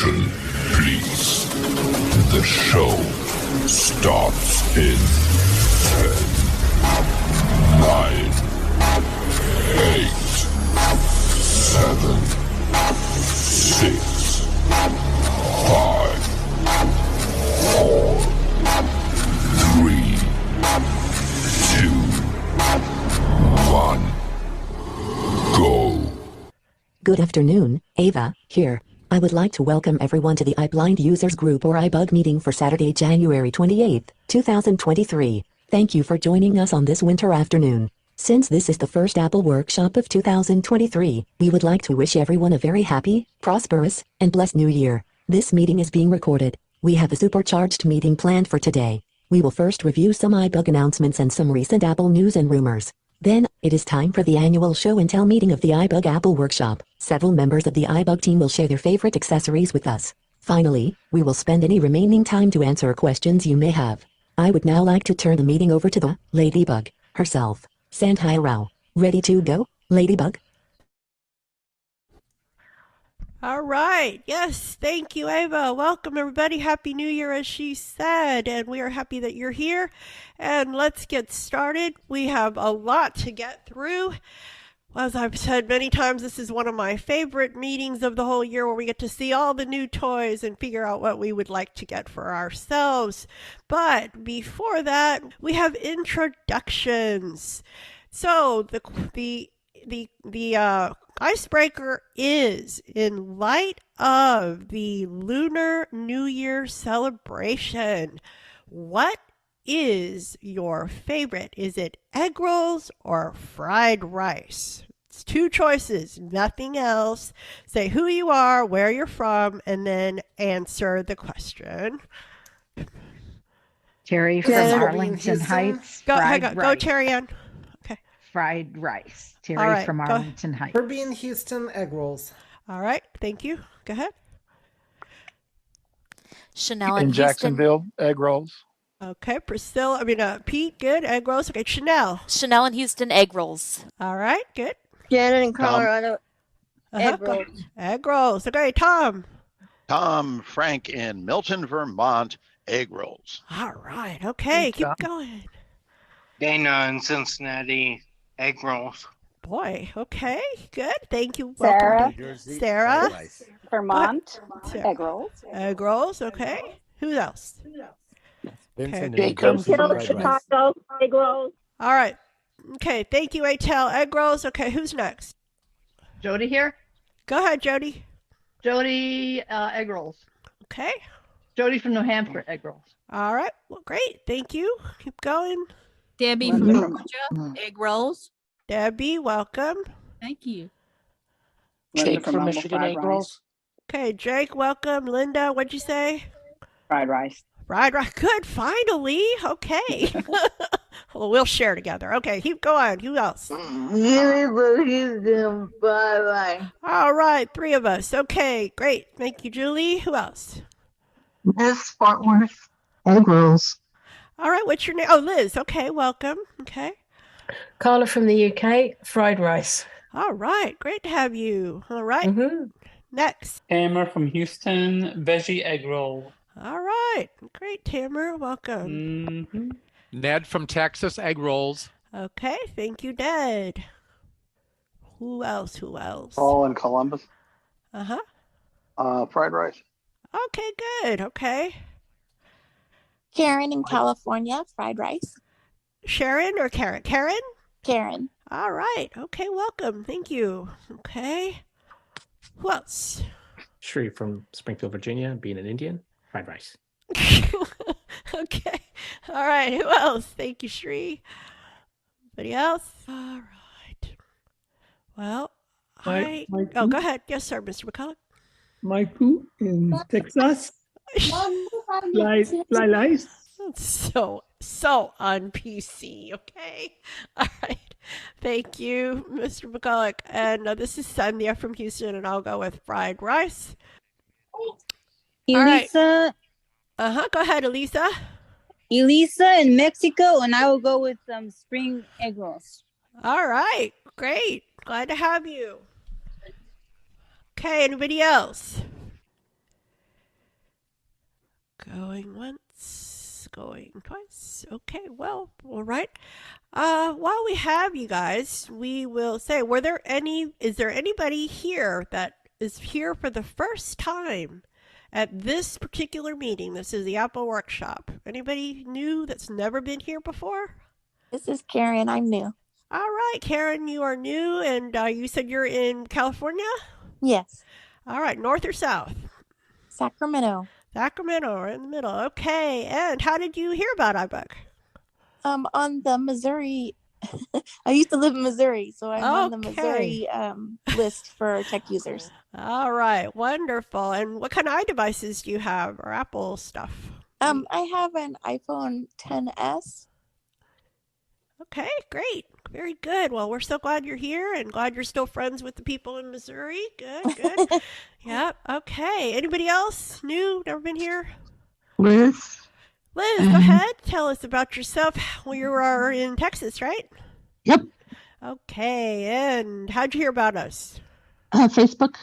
Attention, please. The show starts in 10, 9, 8, 7, 6, 5, 4, 3, 2, 1, go. Good afternoon, Ava, here. I would like to welcome everyone to the iBlind Users Group or iBUG meeting for Saturday, January 28, 2023. Thank you for joining us on this winter afternoon. Since this is the first Apple Workshop of 2023, we would like to wish everyone a very happy, prosperous, and blessed New Year. This meeting is being recorded. We have a supercharged meeting planned for today. We will first review some iBUG announcements and some recent Apple news and rumors. Then, it is time for the annual show and tell meeting of the iBUG Apple Workshop. Several members of the iBUG team will share their favorite accessories with us. Finally, we will spend any remaining time to answer questions you may have. I would now like to turn the meeting over to the Ladybug herself, Sandhya Rao. Ready to go, Ladybug? All right. Yes, thank you, Ava. Welcome, everybody. Happy New Year, as she said. And we are happy that you're here. And let's get started. We have a lot to get through. As I've said many times, this is one of my favorite meetings of the whole year where we get to see all the new toys and figure out what we would like to get for ourselves. But before that, we have introductions. So the icebreaker is, in light of the Lunar New Year celebration, what is your favorite? Is it egg rolls or fried rice? It's two choices, nothing else. Say who you are, where you're from, and then answer the question. Terry from Arlington Heights. Go, Terry Ann. Okay. Fried rice. Terry right, from Arlington Heights. Herbie in Houston, egg rolls. All right, thank you. Go ahead. Chanelle in in Jacksonville, egg rolls. Okay, Pete, good. Egg rolls. Okay, Chanelle. Chanelle in Houston, egg rolls. All right, good. Janet in Colorado, egg rolls. Egg rolls. Okay, Tom. Tom Frank in Milton, Vermont, egg rolls. All right, okay, keep going. Dana in Cincinnati, egg rolls. Boy, okay, good. Thank you. Sarah. Sarah. Vermont, Sarah. egg rolls. Egg rolls, okay. Who else? Jacob. Chicago, egg rolls. All right. Okay, thank you, Atel. Egg rolls. Okay, who's next? Jody here. Go ahead, Jody. Jody, egg rolls. Okay. Jody from New Hampshire, egg rolls. All right. Well, great. Thank you. Keep going. Debbie from Georgia, egg rolls. Debbie, welcome. Thank you. Jake from Michigan, egg rolls. Okay, Jake, welcome. Linda, what'd you say? Fried rice. Fried rice. Good, finally. Okay. Well, we'll share together. Okay, keep going. Who else? All right, three of us. Okay, great. Thank you, Julie. Who else? Liz Fort Worth, egg rolls. All right, what's your name? Oh, Liz. Okay, welcome. Okay. Carla from the UK, fried rice. All right, great to have you. All right. Next. Tamer from Houston, veggie egg roll. All right, great, Tamer. Welcome. Ned from Texas, egg rolls. Okay, thank you, Ned. Who else? Paul in Columbus. Uh-huh. Fried rice. Okay, good. Okay. Karen in California, fried rice. Sharon or Karen? Karen? Karen. All right. Okay, welcome. Thank you. Okay. Who else? Sree from Springfield, Virginia, being an Indian, fried rice. Okay. All right. Who else? Thank you, Sree. Anybody else? All right. Well, go ahead. Yes, sir, Mr. McCulloch. Michael in Texas. Fly rice. So on PC. Okay. All right. Thank you, Mr. McCulloch. And this is Sandhya from Houston, and I'll go with fried rice. Elisa. Go ahead, Elisa. Elisa in Mexico, and I will go with spring egg rolls. All right. Great. Glad to have you. Okay, anybody else? Going once, going twice. Okay, well, all right. While we have you guys, we will say, is there anybody here that is here for the first time at this particular meeting? This is the Apple Workshop. Anybody new that's never been here before? This is Karen. I'm new. All right, Karen, you are new, and you said you're in California? Yes. All right, north or south? Sacramento. Sacramento, right in the middle. Okay, and how did you hear about iBUG? On the Missouri. I used to live in Missouri, so I'm on the Missouri list for tech users. All right, wonderful. And what kind of iDevices do you have, or Apple stuff? I have an iPhone XS. Okay, great. Very good. Well, we're so glad you're here and glad you're still friends with the people in Missouri. Good, good. Yep. Okay. Anybody else new? Never been here? Liz. Liz, go ahead. Tell us about yourself. You are in Texas, right? Yep. Okay. And how'd you hear about us? Facebook.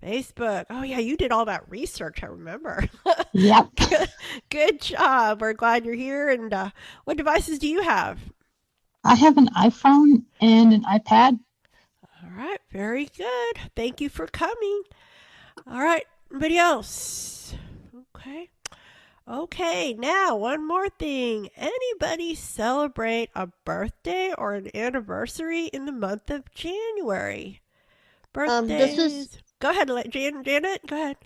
Facebook. Oh, yeah. You did all that research, I remember. Yep. Good job. We're glad you're here. And what devices do you have? I have an iPhone and an iPad. All right. Very good. Thank you for coming. All right. Anybody else? Okay. Okay. Now, one more thing. Anybody celebrate a birthday or an anniversary in the month of January? Birthdays. Go ahead, Janet. Go ahead.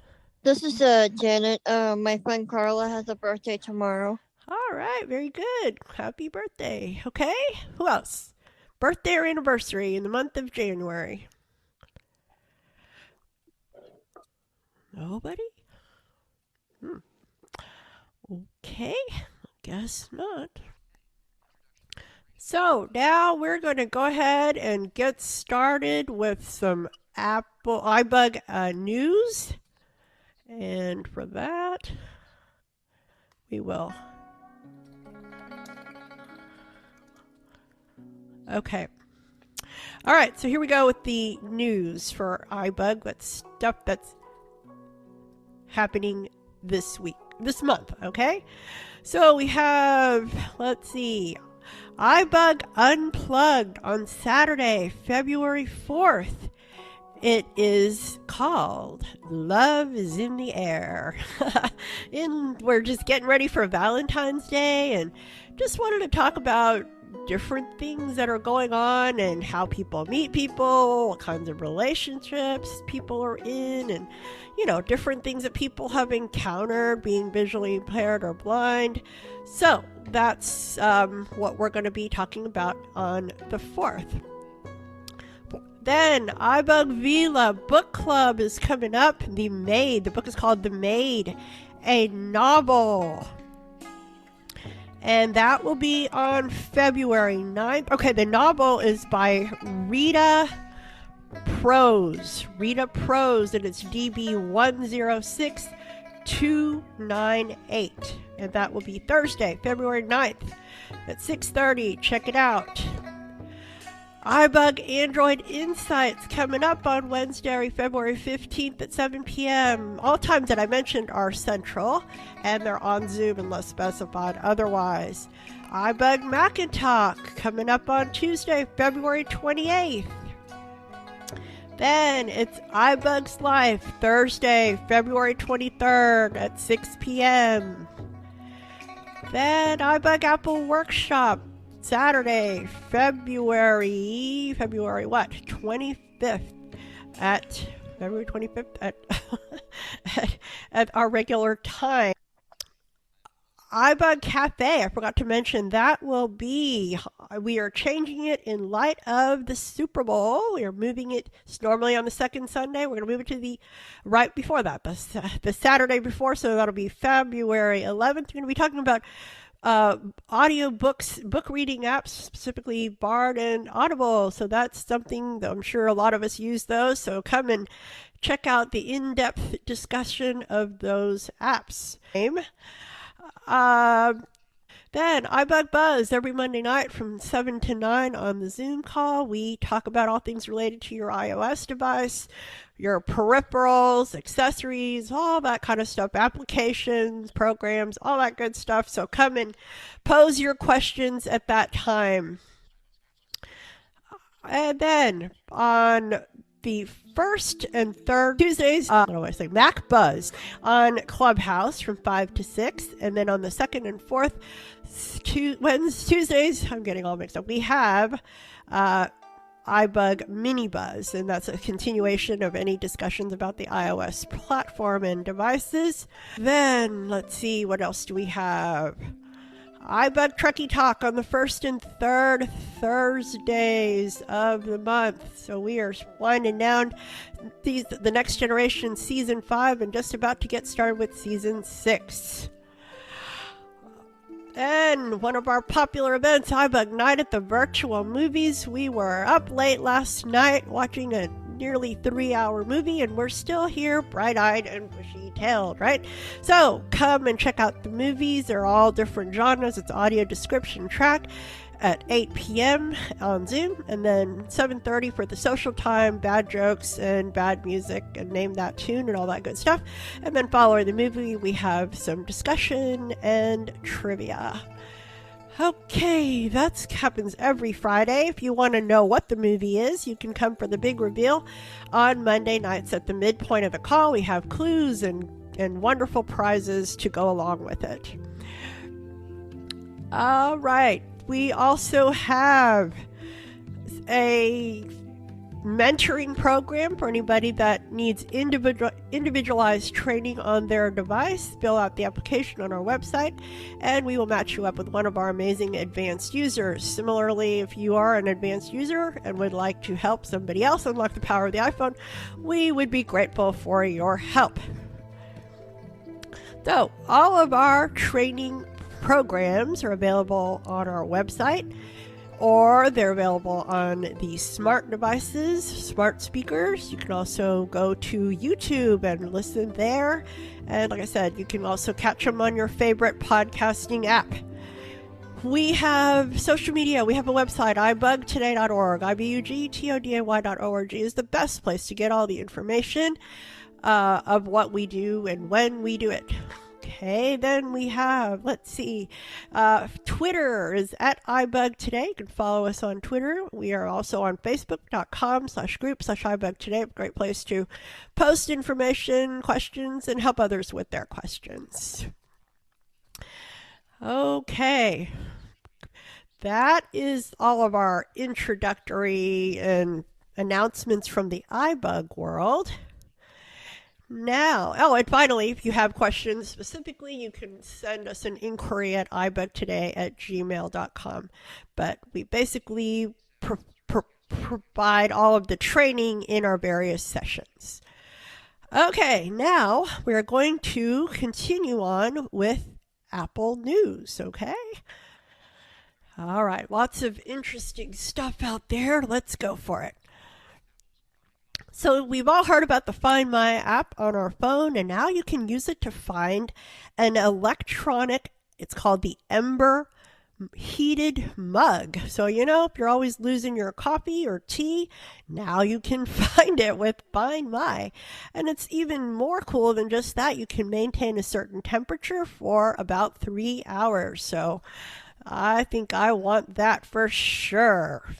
This is Janet. My friend Carla has a birthday tomorrow. All right, very good. Happy birthday. Okay, who else? Birthday or anniversary in the month of January? Nobody? Okay, guess not. So now we're going to go ahead and get started with some Apple iBUG news. And for that, we will... Okay. All right, so here we go with the news for iBUG. That's stuff that's happening this month, okay? So we have, let's see, iBUG Unplugged on Saturday, February 4th. It is called Love is in the Air. We're just getting ready for Valentine's Day and just wanted to talk about different things that are going on and how people meet people, what kinds of relationships people are in, and different things that people have encountered being visually impaired or blind. So that's what we're going to be talking about on the 4th. Then iBUG Vila Book Club is coming up. The Maid. The book is called The Maid, a novel. And that will be on February 9th. Okay, the novel is by Rita Prose. Rita Prose, and it's DB 106298. And that will be Thursday, February 9th at 6:30. Check it out. iBUG Android Insights coming up on Wednesday, February 15th at 7 p.m. All times that I mentioned are central, and they're on Zoom unless specified otherwise. iBUG Macintalk coming up on Tuesday, February 28th. Then it's iBUG's Life, Thursday, February 23rd at 6 p.m. Then iBUG Apple Workshop, Saturday, February what? 25th at February 25th at our regular time. iBUG Cafe, I forgot to mention, that will be, we are changing it in light of the Super Bowl. We are moving it, it's normally on the second Sunday. We're going to move it to the right before that, the Saturday before, so that'll be February 11th. We're going to be talking about audio books, book reading apps, specifically Bard and Audible. So that's something that I'm sure a lot of us use those. So come and check out the in-depth discussion of those apps. Then iBUG Buzz every Monday night from 7 to 9 on the Zoom call. We talk about all things related to your iOS device, your peripherals, accessories, all that kind of stuff, applications, programs, all that good stuff. So come and pose your questions at that time. And then on the first and third Tuesdays, Mac Buzz on Clubhouse from 5 to 6. And then on the second and fourth Tuesdays, I'm getting all mixed up, we have iBUG Mini Buzz, and that's a continuation of any discussions about the iOS platform and devices. Then, let's see, what else do we have? iBUG Trekkie Talk on the first and third Thursdays of the month. So we are winding down the Next Generation Season 5 and just about to get started with Season 6. And one of our popular events, iBUG Night at the Virtual Movies. We were up late last night watching a nearly 3-hour movie, and we're still here bright-eyed and bushy-tailed, right? So come and check out the movies. They're all different genres. It's audio description track at 8 p.m. on Zoom, and then 7:30 for the social time, bad jokes and bad music and name that tune and all that good stuff. And then following the movie, we have some discussion and trivia. Okay, that happens every Friday. If you want to know what the movie is, you can come for the big reveal on Monday nights at the midpoint of the call. We have clues and wonderful prizes to go along with it. All right. We also have a mentoring program for anybody that needs individualized training on their device. Fill out the application on our website, and we will match you up with one of our amazing advanced users. Similarly, if you are an advanced user and would like to help somebody else unlock the power of the iPhone, we would be grateful for your help. So, all of our training programs are available on our website, or they're available on the smart devices, smart speakers. You can also go to YouTube and listen there. And like I said, you can also catch them on your favorite podcasting app. We have social media. We have a website, ibugtoday.org. ibugtoday.org is the best place to get all the information of what we do and when we do it. Okay, then we have, let's see, Twitter is at iBUG Today. You can follow us on Twitter. We are also on facebook.com/group/iBUG Today. A great place to post information, questions, and help others with their questions. Okay, that is all of our introductory and announcements from the iBUG world. Now, and finally, if you have questions specifically, you can send us an inquiry at ibugtoday@gmail.com. But we basically provide all of the training in our various sessions. Okay, now we're going to continue on with Apple news, okay? All right, lots of interesting stuff out there. Let's go for it. So we've all heard about the Find My app on our phone, and now you can use it to find an electronic, it's called the Ember heated mug. So, if you're always losing your coffee or tea, now you can find it with Find My. And it's even more cool than just that. You can maintain a certain temperature for about 3 hours. So I think I want that for sure.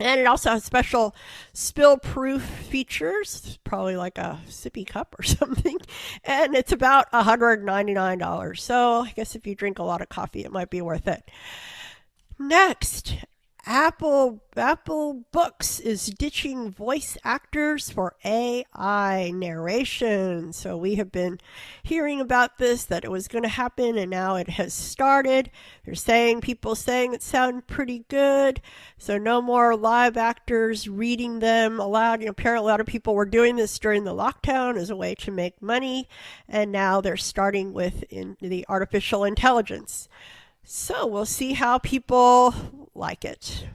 And it also has special spill-proof features, probably like a sippy cup or something. And it's about $199. So I guess if you drink a lot of coffee, it might be worth it. Next, Apple Books is ditching voice actors for AI narration. So we have been hearing about this, that it was going to happen, and now it has started. People saying it sounded pretty good. So no more live actors reading them aloud. Apparently a lot of people were doing this during the lockdown as a way to make money. And now they're starting with the artificial intelligence. So we'll see how people like it.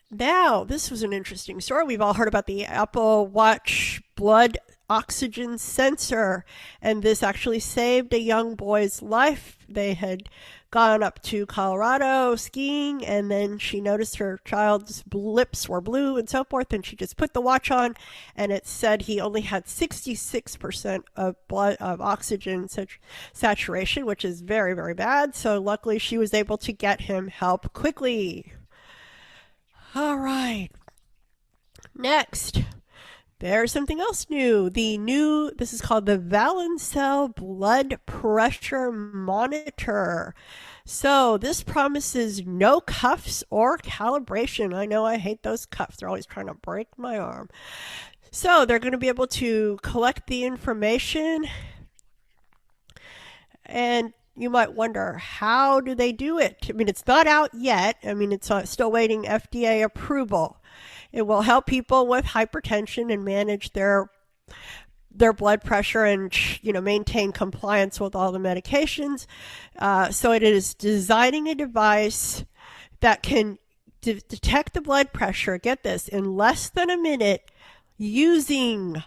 Now, this was an interesting story. We've all heard about the Apple Watch blood oxygen sensor, and this actually saved a young boy's life. They had gone up to Colorado skiing, and then she noticed her child's lips were blue and so forth, and she just put the watch on, and it said he only had 66% of blood of oxygen saturation, which is very, very bad. So luckily she was able to get him help quickly. All right. Next, there's something else new. This is called the Valencell blood pressure monitor. So this promises no cuffs or calibration. I know I hate those cuffs. They're always trying to break my arm. So they're going to be able to collect the information, and you might wonder, how do they do it? I mean, it's not out yet. I mean, it's still waiting FDA approval. It will help people with hypertension and manage their blood pressure and, maintain compliance with all the medications. So it is designing a device that can detect the blood pressure, get this, in less than a minute using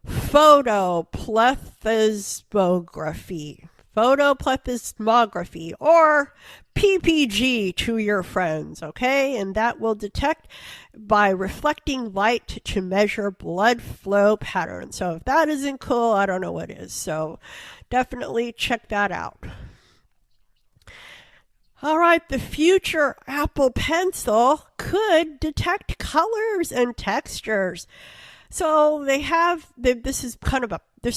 photoplethysmography. Photoplethysmography, or PPG to your friends, okay? And that will detect by reflecting light to measure blood flow patterns. So if that isn't cool, I don't know what is. So definitely check that out. All right, the future Apple Pencil could detect colors and textures. So this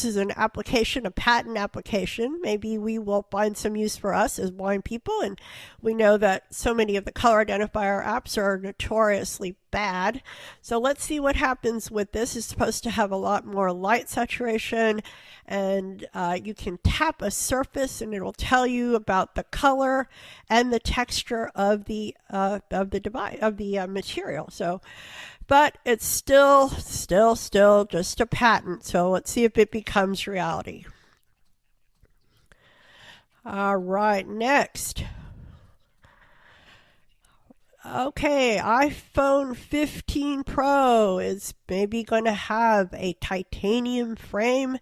is an application, a patent application. Maybe we will find some use for us as blind people. And we know that so many of the color identifier apps are notoriously bad. So let's see what happens with this. It's supposed to have a lot more light saturation, and you can tap a surface and it'll tell you about the color and the texture of the device, of the material. But it's still just a patent. So let's see if it becomes reality. All right, next. Okay, iPhone 15 Pro is maybe going to have a titanium frame,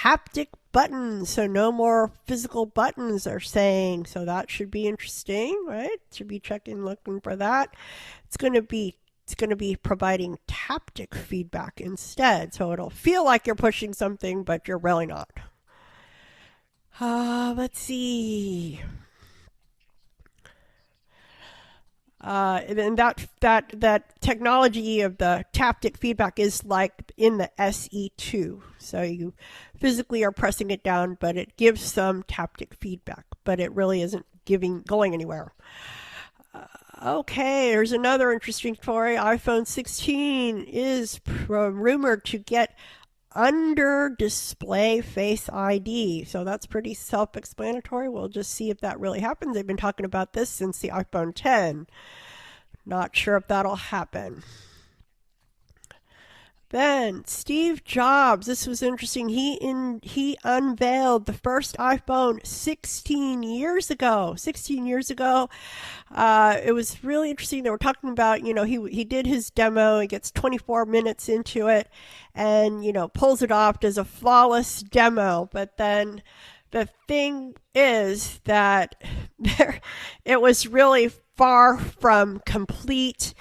haptic buttons, so no more physical buttons, they're saying. So that should be interesting, right? Should be looking for that. It's going to be providing taptic feedback instead. So it'll feel like you're pushing something, but you're really not. Let's see. And that technology of the taptic feedback is like in the SE2. So you physically are pressing it down, but it gives some taptic feedback, but it really isn't going anywhere. Okay, here's another interesting story. iPhone 16 is rumored to get under display Face ID. So that's pretty self-explanatory. We'll just see if that really happens. They've been talking about this since the iPhone 10. Not sure if that'll happen. Then Steve Jobs, this was interesting. He unveiled the first iPhone 16 years ago. 16 years ago. It was really interesting. They were talking about, he did his demo. He gets 24 minutes into it and, pulls it off, does a flawless demo. But then the thing is that it was really far from complete.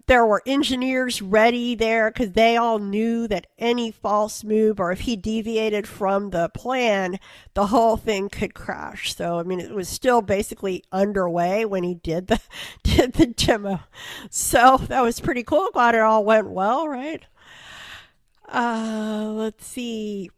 There were engineers ready there because they all knew that any false move, or if he deviated from the plan, the whole thing could crash. So, I mean, it was still basically underway when he did the demo. So that was pretty cool. Glad it all went well, right? Let's see.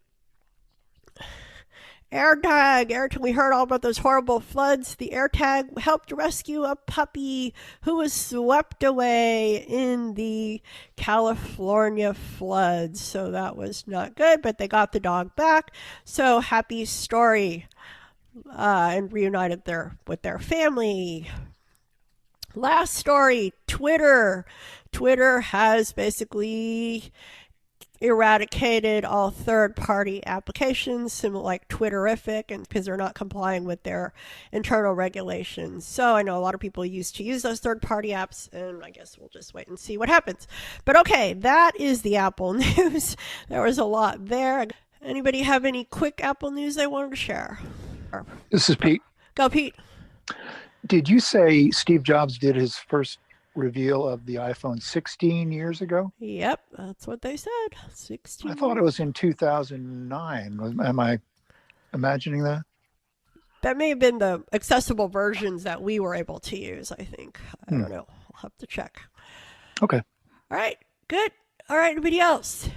AirTag. We heard all about those horrible floods. The AirTag helped rescue a puppy who was swept away in the California floods. So that was not good, but they got the dog back. So happy story. And reunited with their family. Last story, Twitter. Twitter has basically eradicated all third-party applications, similar like Twitterific, and because they're not complying with their internal regulations. So I know a lot of people used to use those third-party apps, and I guess we'll just wait and see what happens. But okay, that is the Apple news. There was a lot there. Anybody have any quick Apple news they wanted to share? This is Pete. Go, Pete. Did you say Steve Jobs did his first reveal of the iPhone 16 years ago? Yep, that's what they said. 16. I thought it was in 2009. Am I imagining that? That may have been the accessible versions that we were able to use, I think. I don't know. I'll have to check. Okay. All right, good. All right, anybody else?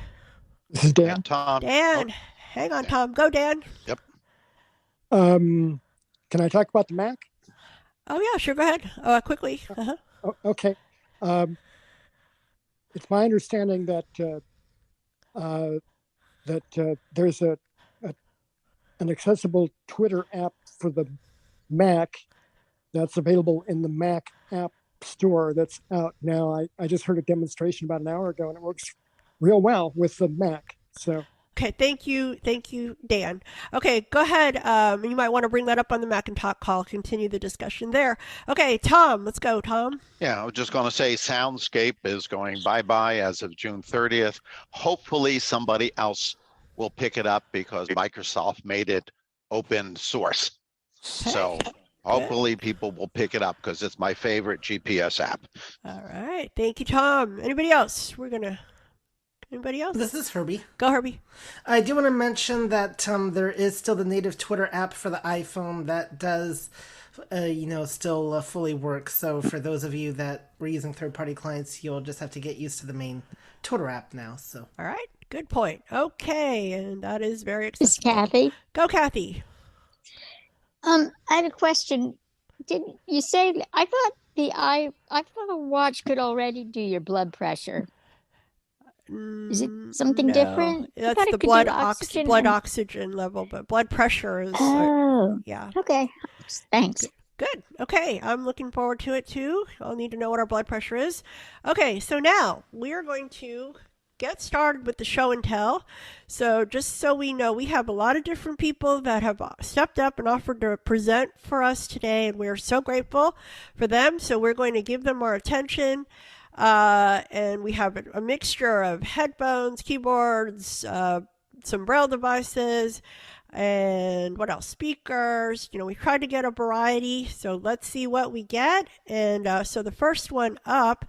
This is Dan. Tom. Dan. Hang on, Tom. Go, Dan. Yep. Can I talk about the Mac? Oh, yeah, sure. Go ahead. Quickly. Uh-huh. Okay. It's my understanding that there's an accessible Twitter app for the Mac that's available in the Mac App Store that's out now. I just heard a demonstration about an hour ago, and it works real well with the Mac. So. Okay, thank you, Dan. Okay, go ahead. You might want to bring that up on the Mac and Talk call. Continue the discussion there. Okay, Tom, let's go, Tom. Yeah, I was just going to say Soundscape is going bye-bye as of June 30th. Hopefully somebody else will pick it up because Microsoft made it open source. Okay. So hopefully people will pick it up because it's my favorite GPS app. All right, thank you, Tom. Anybody else? Anybody else? This is Herbie. Go, Herbie. I do want to mention that there is still the native Twitter app for the iPhone that does, still fully work. So for those of you that were using third-party clients, you'll just have to get used to the main Twitter app now. So. All right, good point. Okay, and that is very exciting. It's Kathy. Go, Kathy. I had a question. Didn't you say? I thought I thought a watch could already do your blood pressure. Is it something different? That's the blood oxygen level, but blood pressure is. Yeah. Okay. Thanks. Good. Okay. I'm looking forward to it too. I'll need to know what our blood pressure is. Okay. So now we are going to get started with the show and tell. So just so we know, we have a lot of different people that have stepped up and offered to present for us today, and we're so grateful for them. So we're going to give them our attention. And we have a mixture of headphones, keyboards, some braille devices, and what else? Speakers. We tried to get a variety, so let's see what we get. And so the first one up.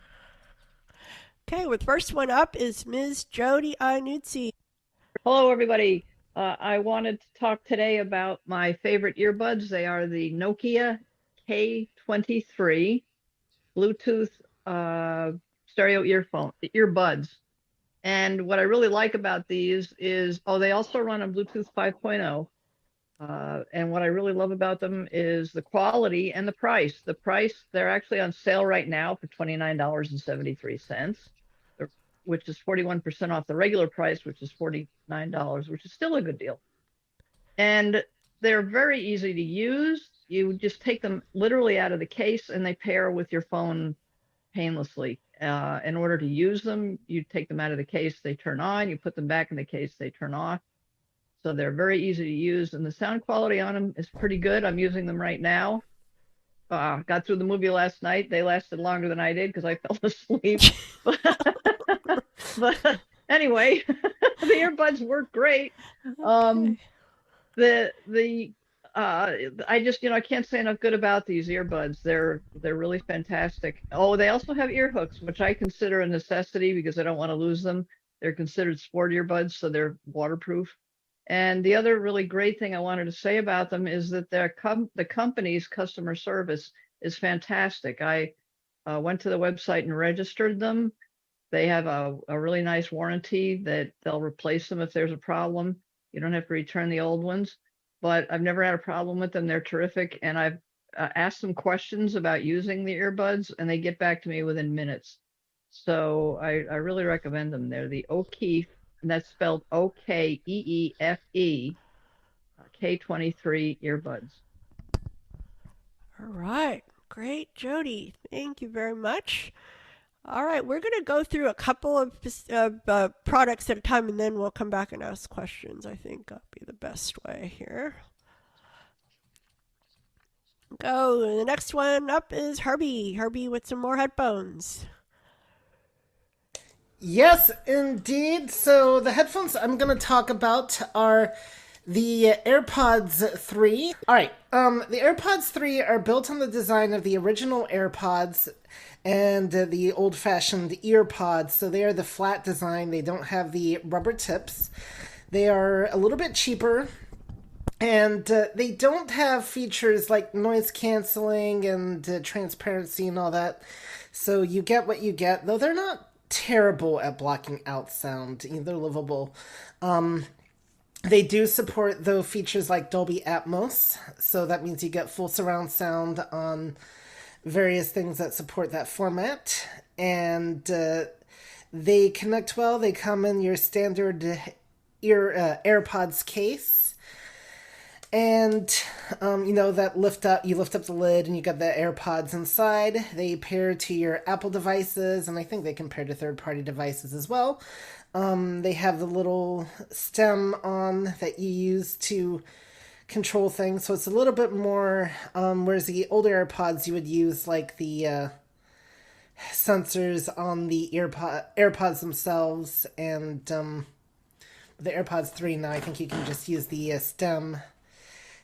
Okay, the first one up is Ms. Jody Ianuzzi. Hello, everybody. I wanted to talk today about my favorite earbuds. They are the Nokia K23 Bluetooth stereo earbuds. And what I really like about these is, they also run on Bluetooth 5.0. And what I really love about them is the quality and the price. The price, they're actually on sale right now for $29.73, which is 41% off the regular price, which is $49, which is still a good deal. And they're very easy to use. You just take them literally out of the case and they pair with your phone painlessly. In order to use them, you take them out of the case, they turn on, you put them back in the case, they turn off. So they're very easy to use, and the sound quality on them is pretty good. I'm using them right now. Got through the movie last night. They lasted longer than I did because I fell asleep. But anyway, the earbuds work great. I just, I can't say enough good about these earbuds. They're really fantastic. Oh, they also have ear hooks, which I consider a necessity because I don't want to lose them. They're considered sport earbuds, so they're waterproof. And the other really great thing I wanted to say about them is that the company's customer service is fantastic. I went to the website and registered them. They have a really nice warranty that they'll replace them if there's a problem. You don't have to return the old ones. But I've never had a problem with them. They're terrific. And I've asked them questions about using the earbuds, and they get back to me within minutes. So I really recommend them. They're the O'Keefe, and that's spelled O-K-E-E-F-E, K23 earbuds. All right. Great, Jody. Thank you very much. All right, we're going to go through a couple of products at a time, and then we'll come back and ask questions. I think that'll be the best way here. Go. The next one up is Herbie. Herbie with some more headphones. Yes, indeed. So the headphones I'm going to talk about are the AirPods 3. All right. The AirPods 3 are built on the design of the original AirPods and the old-fashioned EarPods. So they are the flat design. They don't have the rubber tips. They are a little bit cheaper. And they don't have features like noise canceling and transparency and all that. So you get what you get, though they're not terrible at blocking out sound. They're livable. They do support, though, features like Dolby Atmos. So that means you get full surround sound on various things that support that format. And they connect well. They come in your standard AirPods case. And, that you lift up the lid and you got the AirPods inside. They pair to your Apple devices, and I think they can pair to third-party devices as well. They have the little stem on that you use to control things, so it's a little bit more, whereas the older AirPods you would use like the sensors on the AirPods themselves, and the AirPods 3 now I think you can just use the stem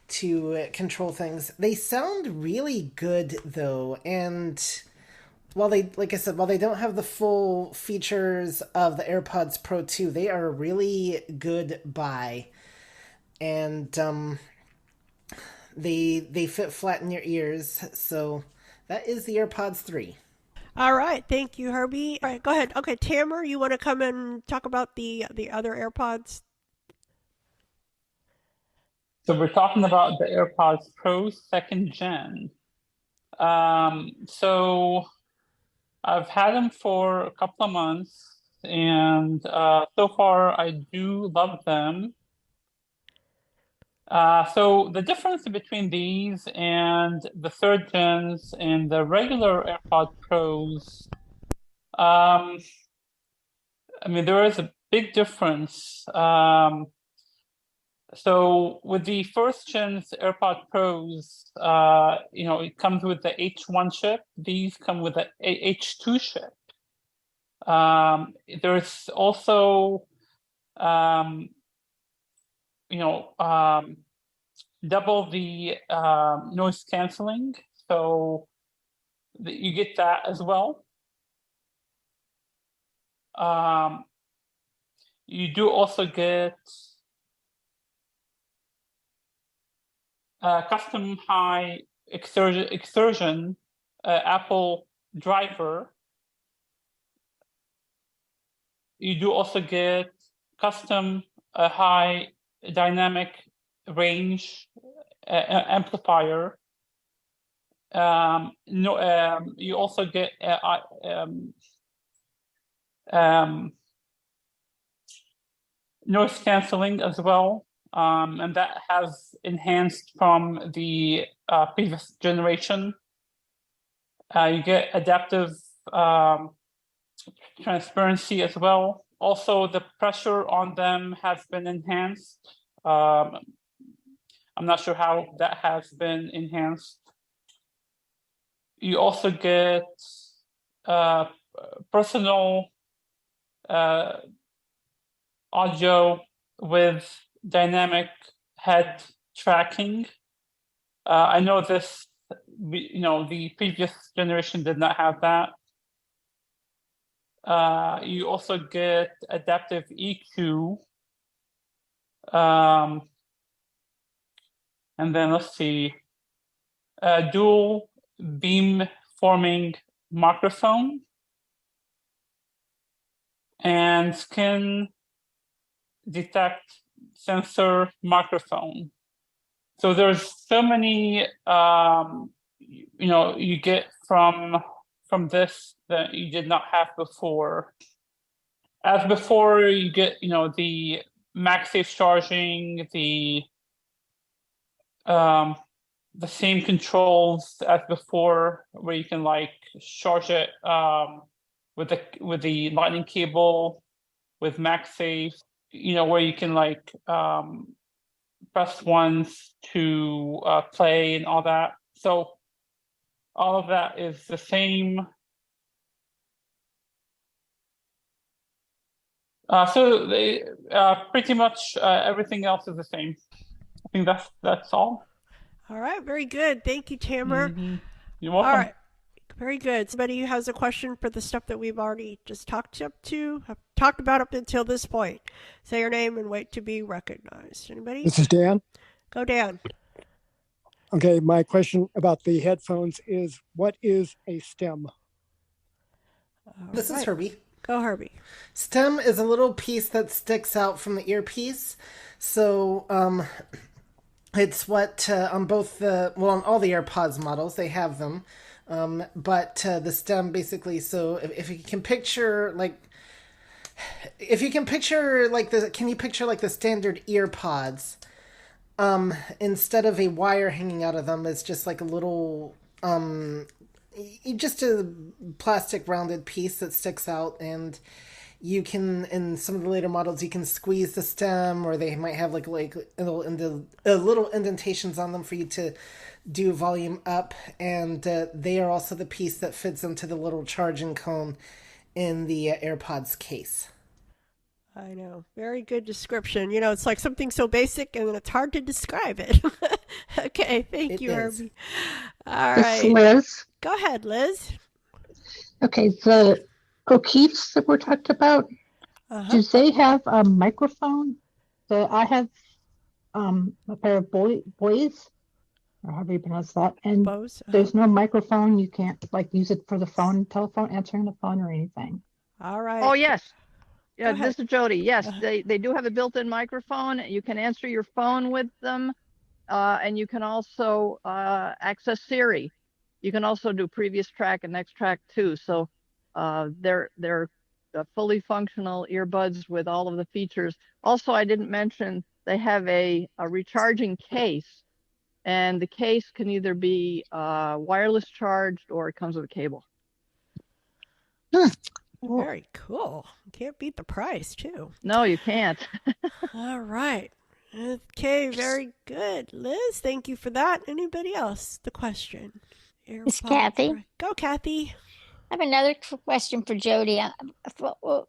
to control things. They sound really good though, and while they, like I said, while they don't have the full features of the AirPods Pro 2, they are a really good buy. And they fit flat in your ears, so that is the AirPods 3. All right, thank you, Herbie. All right, go ahead. Okay, Tamer, you want to come and talk about the other AirPods? So we're talking about the AirPods Pro 2nd Gen. So I've had them for a couple of months, and so far I do love them. So the difference between these and the 3rd gens and the regular AirPods Pros, I mean, there is a big difference. So with the 1st gen's AirPods Pros, it comes with the H1 chip. These come with the H2 chip. There's also, double the noise canceling. So you get that as well. You do also get custom high exertion Apple driver. You do also get custom high dynamic range amplifier. You also get noise canceling as well. And that has enhanced from the previous generation. You get adaptive transparency as well. Also, the pressure on them has been enhanced. I'm not sure how that has been enhanced. You also get personal audio with dynamic head tracking. I know this, the previous generation did not have that. You also get adaptive EQ. And then let's see, dual beam forming microphone and skin detect sensor microphone. So there's so many, you get from this that you did not have before. As before, you get, the MagSafe charging, the same controls as before, where you can charge it with the lightning cable, with MagSafe, where you can like press once to play and all that. So all of that is the same. So they pretty much everything else is the same. I think that's all. All right, very good. Thank you, Tamer. You're welcome. All right, very good. Somebody who has a question for the stuff that we've already just talked about up until this point. Say your name and wait to be recognized. Anybody? This is Dan. Go, Dan. Okay, my question about the headphones is, what is a stem? This is Herbie. Go, Herbie. Stem is a little piece that sticks out from the earpiece. So, it's what on on all the AirPods models they have them, but the stem basically. So if you can picture can you picture like the standard earpods? Instead of a wire hanging out of them, it's just like a little just a plastic rounded piece that sticks out, and you can, in some of the later models, you can squeeze the stem, or they might have like little indentations on them for you to do volume up, and they are also the piece that fits into the little charging cone in the AirPods case. I know. Very good description. It's like something so basic and it's hard to describe it. Okay, thank you, Herbie. All right. It's Liz. Go ahead, Liz. Okay, the O'Keeffe's that we're talked about, do they have a microphone? I have a pair of boys, or however you pronounce that, and there's no microphone. You can't use it for the telephone, answering the phone or anything. All right. Oh, yes. Yeah, this is Jody. Yes, they do have a built-in microphone. You can answer your phone with them, and you can also access Siri. You can also do previous track and next track too. So they're fully functional earbuds with all of the features. Also, I didn't mention they have a recharging case, and the case can either be wireless charged or it comes with a cable. Very cool. Can't beat the price, too. No, you can't. All right. Okay, very good. Liz, thank you for that. Anybody else? The question. It's Kathy. Go, Kathy. I have another question for Jody. I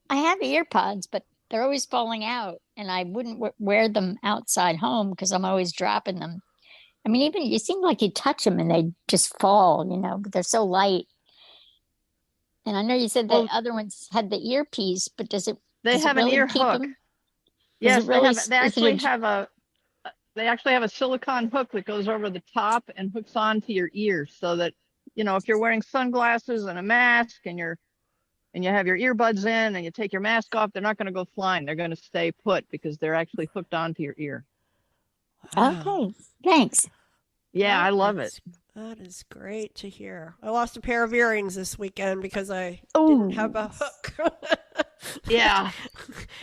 have earpods, but they're always falling out, and I wouldn't wear them outside home because I'm always dropping them. I mean, even you seem like you touch them and they just fall, but they're so light. And I know you said the other ones had the earpiece, but does it? They have an ear hook. Yes, they actually have a silicone hook that goes over the top and hooks onto your ear, so that if you're wearing sunglasses and a mask and you have your earbuds in and you take your mask off, they're not going to go flying. They're going to stay put because they're actually hooked onto your ear. Okay, thanks. Yeah, I love it. That is great to hear. I lost a pair of earrings this weekend because I didn't have a hook. Yeah.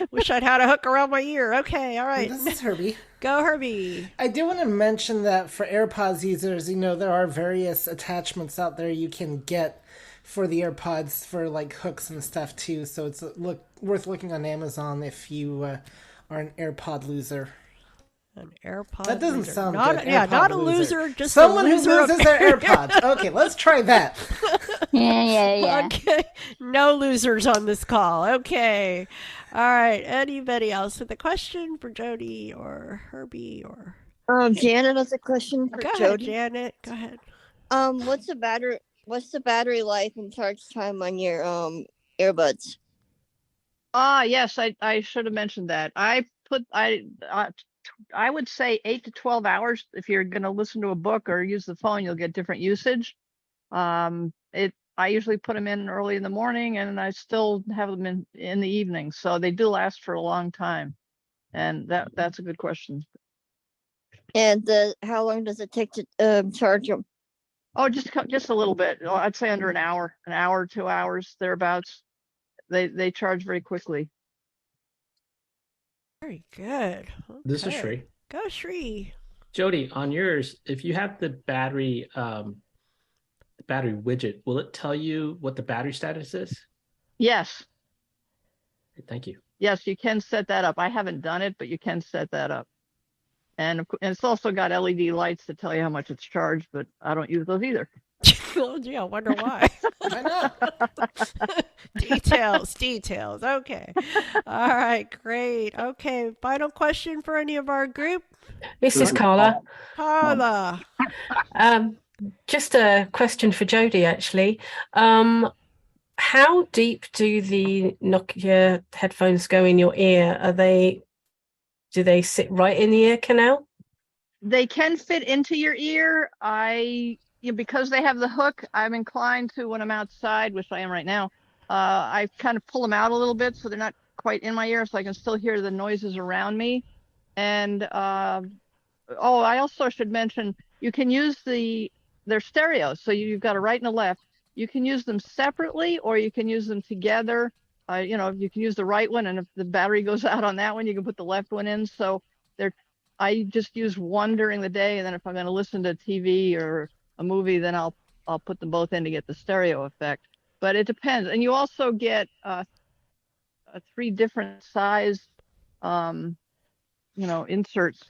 Wish I'd had a hook around my ear. Okay, all right. This is Herbie. Go, Herbie. I do want to mention that for AirPods users, there are various attachments out there you can get for the AirPods for hooks and stuff too. So it's worth looking on Amazon if you are an AirPod loser. An AirPod. That doesn't loser. sound not good. Not a loser, just someone a loser who loses their AirPods. Okay, let's try that. Yeah. Okay, no losers on this call. Okay, all right. Anybody else with a question for Jody or Herbie or? Janet has a question for Go Jody. ahead, Janet. Go ahead. What's the battery life and charge time on your earbuds? Yes, I should have mentioned that. I would say 8 to 12 hours. If you're going to listen to a book or use the phone, you'll get different usage. I usually put them in early in the morning, and I still have them in the evening. So they do last for a long time. And that's a good question. And how long does it take to charge them? Oh, just a little bit. I'd say under an hour, 2 hours, thereabouts. They charge very quickly. Very good. Okay. This is Sree. Go, Sree. Jody, on yours, if you have the battery widget, will it tell you what the battery status is? Yes. Thank you. Yes, you can set that up. I haven't done it, but you can set that up. And it's also got LED lights to tell you how much it's charged, but I don't use those either. Oh, gee, I wonder why. Why not? Details. Okay. All right, great. Okay, final question for any of our group. This is Carla. Carla. Just a question for Jody, actually. How deep do the Nokia headphones go in your ear? Do they sit right in the ear canal? They can fit into your ear. Because they have the hook, I'm inclined to, when I'm outside, which I am right now, I kind of pull them out a little bit so they're not quite in my ear, so I can still hear the noises around me. And I also should mention, you can use their stereo. So you've got a right and a left. You can use them separately, or you can use them together. You can use the right one, and if the battery goes out on that one, you can put the left one in. So I just use one during the day, and then if I'm going to listen to TV or a movie, then I'll put them both in to get the stereo effect. But it depends. And you also get 3 different size inserts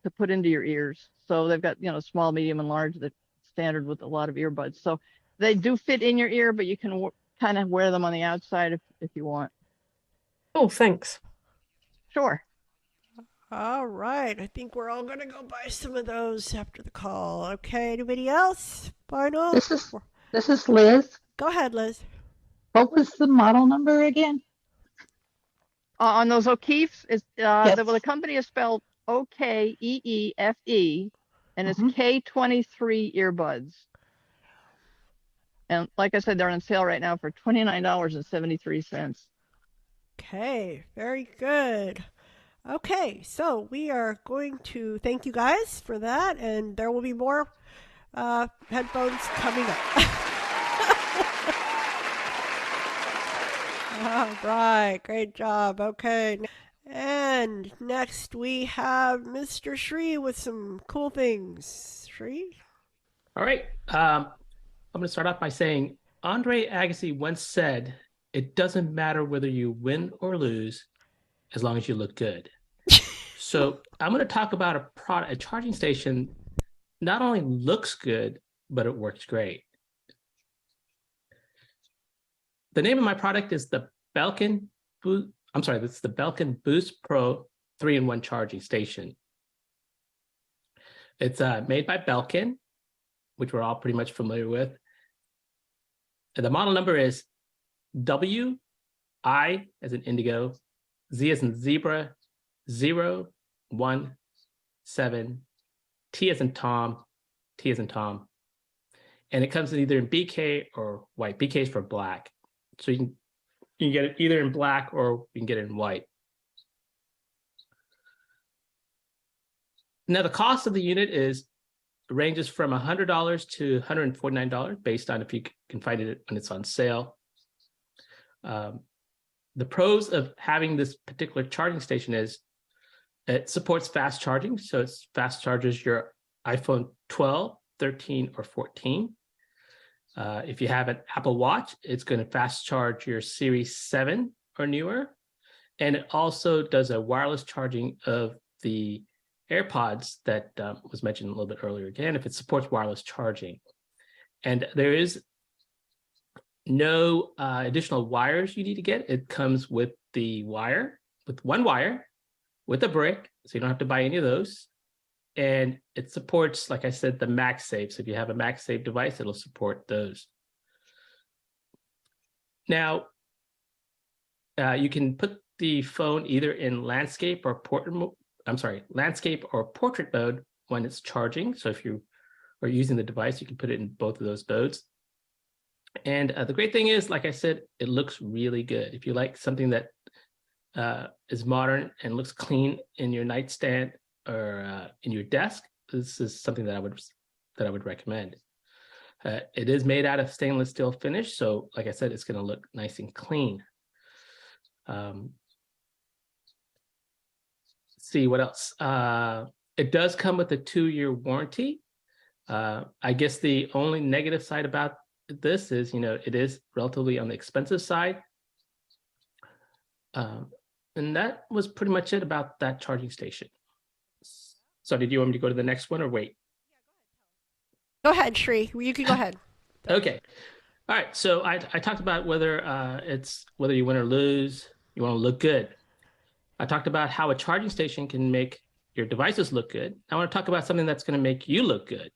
to put into your ears. So they've got small, medium, and large, that's standard with a lot of earbuds. So they do fit in your ear, but you can kind of wear them on the outside if you want. Oh, thanks. Sure. All right. I think we're all going to go buy some of those after the call. Okay. Anybody else? Final? This is Liz. Go ahead, Liz. What was the model number again? On those O'Keeffes, Yes. the company is spelled OKEEFE, and it's K23 earbuds. And like I said, they're on sale right now for $29.73. Okay, very good. Okay, so we are going to thank you guys for that, and there will be more headphones coming up. All right, great job. Okay, and next we have Mr. Sree with some cool things. Sree? All right. I'm going to start off by saying Andre Agassi once said, "It doesn't matter whether you win or lose, as long as you look good." So I'm going to talk about a charging station not only looks good, but it works great. The name of my product is the Belkin Boost Pro 3-in-1 charging station. It's made by Belkin, which we're all pretty much familiar with. And the model number is WI as in indigo, Z as in zebra, 017, T as in Tom, T as in Tom. And it comes in either in BK or white. BK is for black. So you can get it either in black or you can get it in white. Now the cost of the unit ranges from $100 to $149 based on if you can find it when it's on sale. The pros of having this particular charging station is it supports fast charging. So it fast charges your iPhone 12, 13, or 14. If you have an Apple Watch, it's going to fast charge your Series 7 or newer. And it also does a wireless charging of the AirPods that was mentioned a little bit earlier again, if it supports wireless charging. And there is no additional wires you need to get. It comes with one wire, with a brick, so you don't have to buy any of those. And it supports, like I said, the MagSafe. So if you have a MagSafe device, it'll support those. Now, you can put the phone either in landscape or portrait mode when it's charging. So if you are using the device, you can put it in both of those modes. And the great thing is, like I said, it looks really good. If you like something that is modern and looks clean in your nightstand or in your desk, this is something that I would recommend. It is made out of stainless steel finish, so like I said, it's going to look nice and clean. See what else? It does come with a 2-year warranty. I guess the only negative side about this is, it is relatively on the expensive side. And that was pretty much it about that charging station. So did you want me to go to the next one or wait? Go ahead, Sree. You can go ahead. Okay. All right. So I talked about whether whether you win or lose, you want to look good. I talked about how a charging station can make your devices look good. I want to talk about something that's going to make you look good.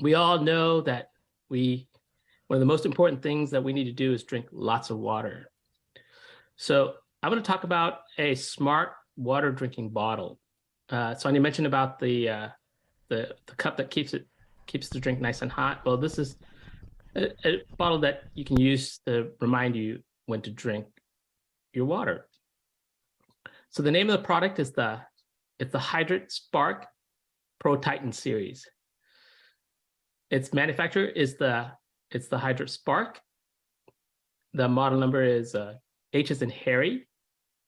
We all know that one of the most important things that we need to do is drink lots of water. So I'm going to talk about a smart water drinking bottle. Sonia mentioned about the cup that keeps the drink nice and hot. Well, this is a bottle that you can use to remind you when to drink your water. So the name of the product is the Hydrate Spark Pro Titan series. Its manufacturer is the Hydrate Spark. The model number is H as in Harry,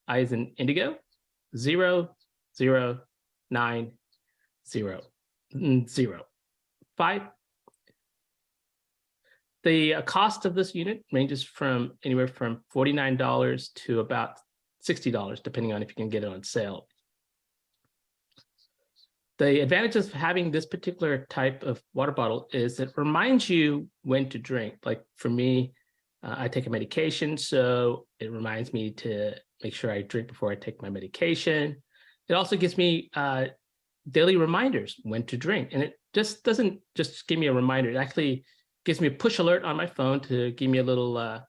I as in Indigo, 009005. The cost of this unit ranges from anywhere from $49 to about $60, depending on if you can get it on sale. The advantages of having this particular type of water bottle is it reminds you when to drink. Like for me, I take a medication, so it reminds me to make sure I drink before I take my medication. It also gives me daily reminders when to drink. And it just doesn't just give me a reminder. It actually gives me a push alert on my phone to give me a little a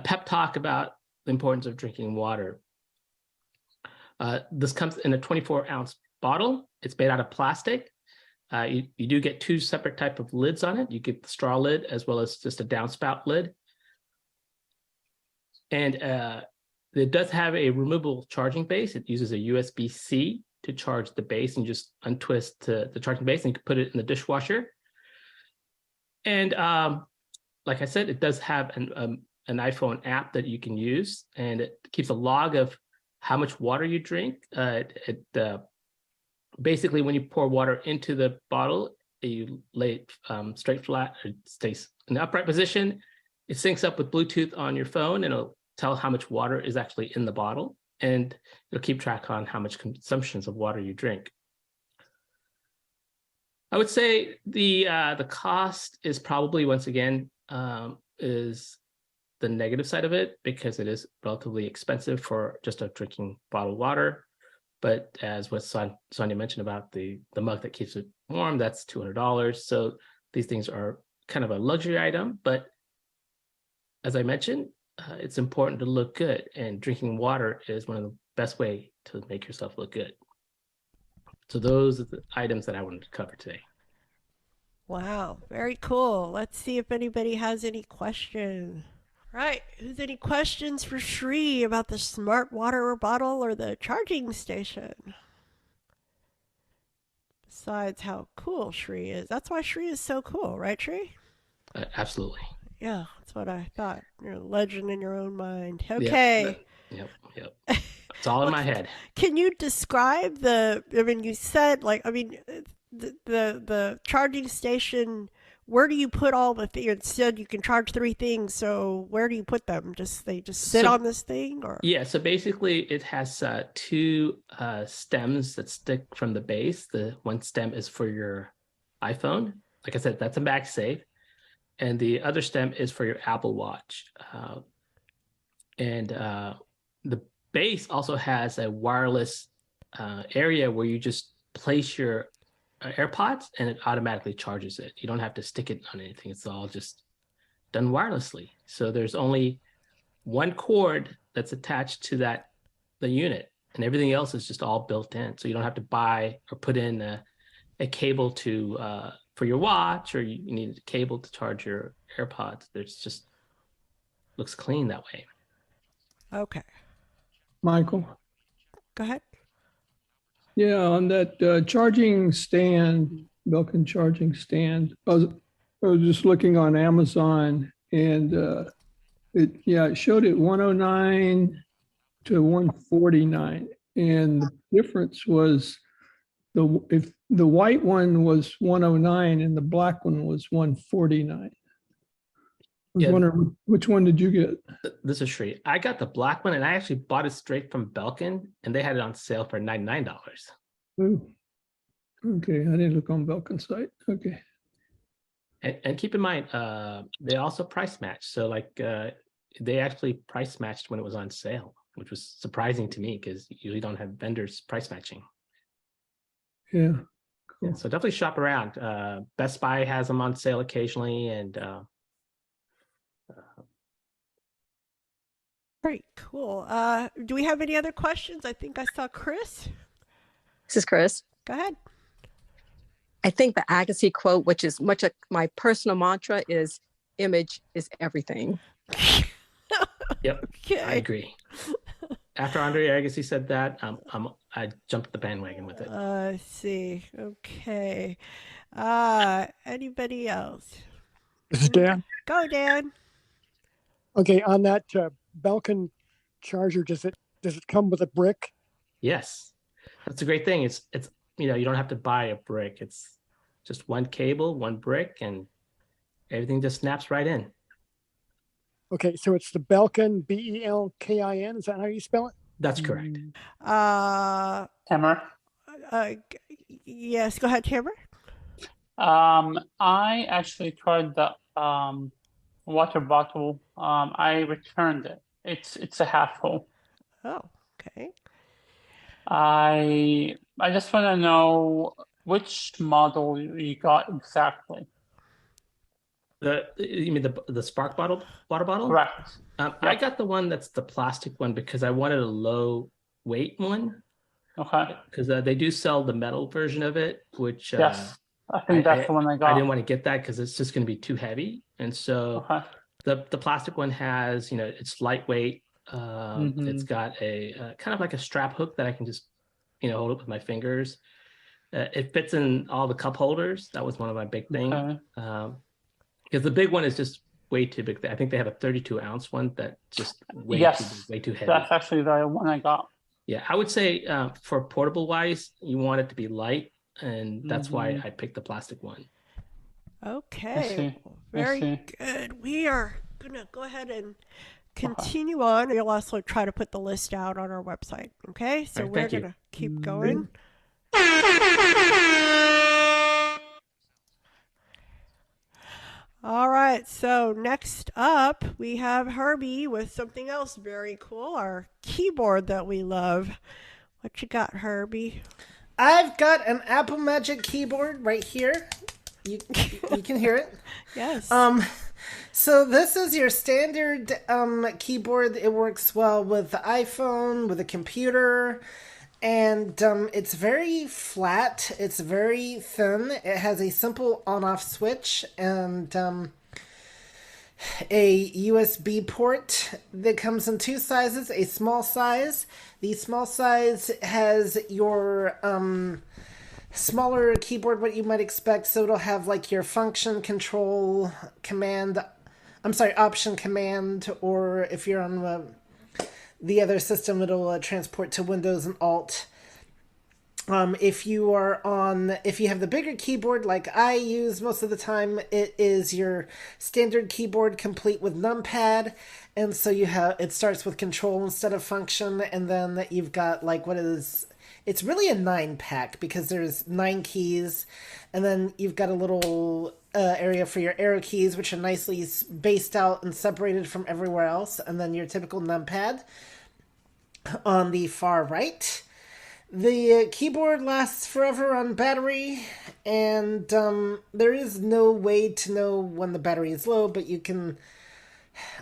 pep talk about the importance of drinking water. This comes in a 24-ounce bottle. It's made out of plastic. You do get two separate type of lids on it. You get the straw lid as well as just a downspout lid. And it does have a removable charging base. It uses a USB-C to charge the base, and you just untwist the charging base and you can put it in the dishwasher. And like I said, it does have an iPhone app that you can use, and it keeps a log of how much water you drink. Basically, when you pour water into the bottle, you lay it straight flat, it stays in the upright position. It syncs up with Bluetooth on your phone, and it'll tell how much water is actually in the bottle, and it'll keep track on how much consumptions of water you drink. I would say the cost is probably, once again, is the negative side of it, because it is relatively expensive for just a drinking bottled water. But as what Sonia mentioned about the mug that keeps it warm, that's $200. So these things are kind of a luxury item. But as I mentioned, it's important to look good, and drinking water is one of the best way to make yourself look good. So those are the items that I wanted to cover today. Wow, very cool. Let's see if anybody has any questions. Right, who's any questions for Sree about the smart water bottle or the charging station? Besides how cool Sree is. That's why Sree is so cool, right, Sree? Absolutely. Yeah, that's what I thought. You're a legend in your own mind. Okay. Yep. It's all in my head. Can you describe you said, the charging station, where do you put all the things? You said you can charge 3 things, so where do you put them? They just sit on this thing? Or? Yeah, so basically it has 2 stems that stick from the base. The one stem is for your iPhone. Like I said, that's a MagSafe. And the other stem is for your Apple Watch. The base also has a wireless area where you just place your AirPods and it automatically charges it. You don't have to stick it on anything. It's all just done wirelessly. So there's only one cord that's attached to the unit, and everything else is just all built in. So you don't have to buy or put in a cable for your watch, or you need a cable to charge your AirPods. There's just looks clean that way. Okay. Michael. Go ahead. Yeah, on that charging stand, Belkin charging stand, I was just looking on Amazon, and it showed it 109 to 149, and the difference was if the white one was 109 and the black one was 149. was wondering which one did you get? This is Sree. I got the black one, and I actually bought it straight from Belkin, and they had it on sale for $99. Ooh. Okay, I didn't look on Belkin's site. Okay. And keep in mind, they also price match. So like they actually price matched when it was on sale, which was surprising to me because you usually don't have vendors price matching. Yeah. Cool. Yeah, so definitely shop around. Best Buy has them on sale occasionally, and Great, cool. Do we have any other questions? I think I saw Chris. This is Chris. Go ahead. I think the Agassi quote, which is much of my personal mantra, is image is everything. Yep, okay. I agree. After Andre Agassi said that, I jumped the bandwagon with it. I see. Okay. Anybody else? This is Dan. Go, Dan. Okay, on that Belkin charger, does it come with a brick? Yes, that's a great thing. It's you don't have to buy a brick. It's just one cable, one brick, and everything just snaps right in. Okay, so it's the Belkin, Belkin. Is that how you spell it? That's correct. Tamer? Yes, go ahead, Tamer. I actually tried the water bottle. I returned it. It's a half full. Oh, okay. I just want to know which model you got exactly. You mean the Spark water bottle? Correct. I got the one that's the plastic one because I wanted a low weight one. Okay. Because they do sell the metal version of it, which yes, I think that's the one I got. I didn't want to get that because it's just going to be too heavy, and so the plastic one has it's lightweight. It's got a kind of like a strap hook that I can just hold it with my fingers. It fits in all the cup holders. That was one of my big things. Okay. Because the big one is just way too big. I think they have a 32-ounce one that just way too heavy. That's actually the one I got. Yeah, I would say for portable wise, you want it to be light, and that's why I picked the plastic one. Okay, very good. We are gonna go ahead and continue on. We'll also try to put the list out on our website. Okay, so we're gonna keep going. All right, so next up we have Herbie with something else very cool, our keyboard that we love. What you got, Herbie? I've got an Apple Magic keyboard right here. You can hear it. Yes. So this is your standard keyboard. It works well with the iPhone, with a computer. And it's very flat. It's very thin. It has a simple on-off switch and a USB port that comes in two sizes. A small size. The small size has your smaller keyboard, what you might expect. So it'll have like your function, control, command. Option, command, or if you're on the other system, it'll transport to Windows and Alt. If you have the bigger keyboard like I use most of the time, it is your standard keyboard complete with numpad, and so it starts with control instead of function, and then you've got it's really a 9-pack because there's 9 keys, and then you've got a little area for your arrow keys, which are nicely spaced out and separated from everywhere else, and then your typical numpad on the far right. The keyboard lasts forever on battery, and there is no way to know when the battery is low, but you can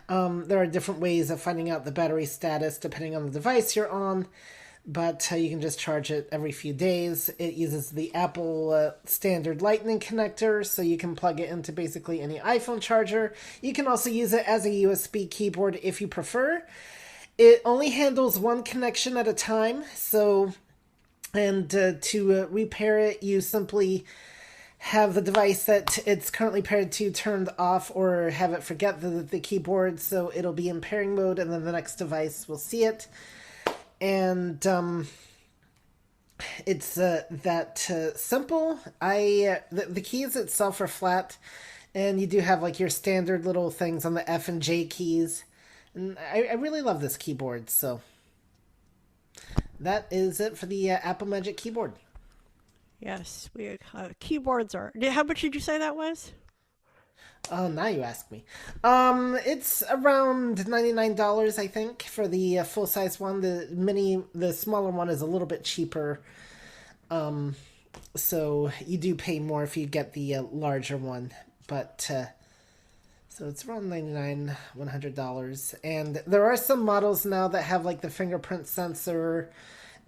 there are different ways of finding out the battery status depending on the device you're on. But you can just charge it every few days. It uses the Apple standard Lightning connector, so you can plug it into basically any iPhone charger. You can also use it as a USB keyboard if you prefer. It only handles one connection at a time, and to repair it, you simply have the device that it's currently paired to turned off, or have it forget the keyboard, so it'll be in pairing mode, and then the next device will see it. And it's that simple. The keys itself are flat. And you do have like your standard little things on the F and J keys. And I really love this keyboard, so that is it for the Apple Magic Keyboard. Yes, we keyboards are. How much did you say that was? Oh, now you ask me. It's around $99, I think, for the full size one. The smaller one is a little bit cheaper. So you do pay more if you get the larger one, but so it's around $99, $100. And there are some models now that have like the fingerprint sensor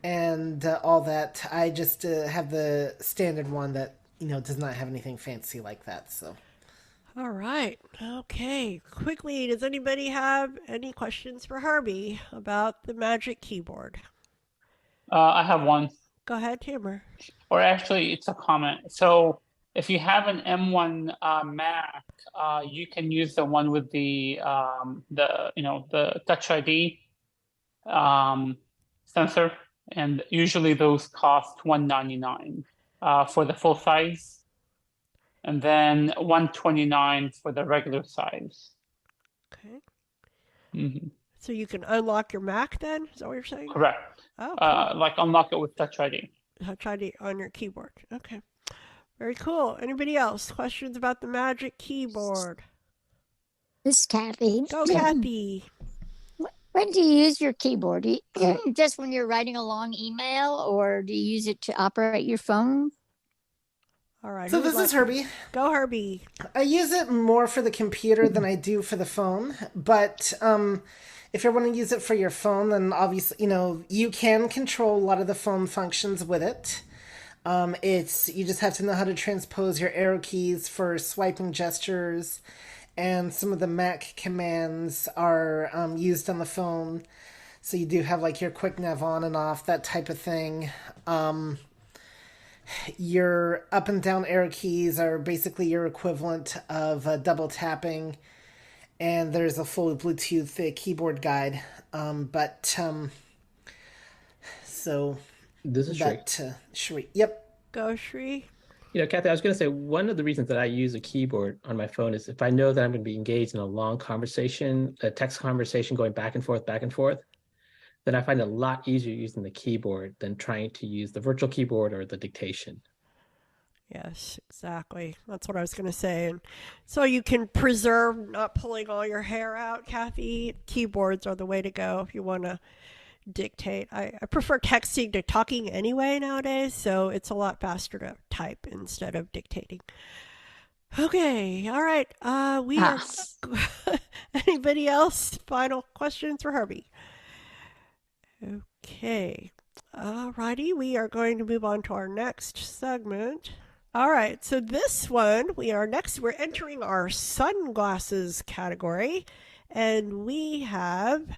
and all that. I just have the standard one that does not have anything fancy like that. So. All right. Okay. Quickly, does anybody have any questions for Herbie about the Magic Keyboard? I have one. Go ahead, Tamer. Or actually, it's a comment. So if you have an M1 Mac, you can use the one with the Touch ID sensor, and usually those cost $199 for the full size, and then $129 for the regular size. Okay. Mm-hmm. So you can unlock your Mac then? Is that what you're saying? Correct. Oh, cool. Like unlock it with Touch ID. Touch ID on your keyboard. Okay. Very cool. Anybody else? Questions about the Magic Keyboard? This is Kathy. Go, Kathy. When do you use your keyboard? Just when you're writing a long email, or do you use it to operate your phone? All right. So this is Herbie. Go, Herbie. I use it more for the computer than I do for the phone, but if you want to use it for your phone, then obviously, you can control a lot of the phone functions with it. You just have to know how to transpose your arrow keys for swiping gestures, and some of the Mac commands are used on the phone. So you do have like your quick nav on and off, that type of thing. Your up and down arrow keys are basically your equivalent of double tapping. And there's a full Bluetooth keyboard guide. So this is Sree. Yep. Go, Sree. Kathy, I was going to say one of the reasons that I use a keyboard on my phone is if I know that I'm going to be engaged in a long conversation, a text conversation going back and forth, then I find it a lot easier using the keyboard than trying to use the virtual keyboard or the dictation. Yes, exactly. That's what I was going to say. And so you can preserve not pulling all your hair out, Kathy. Keyboards are the way to go if you want to dictate. I prefer texting to talking anyway nowadays, so it's a lot faster to type instead of dictating. Okay, all right. We are. Anybody else? Final questions for Herbie? Okay. All righty. We are going to move on to our next segment. All right. So this one, we're entering our sunglasses category, and we have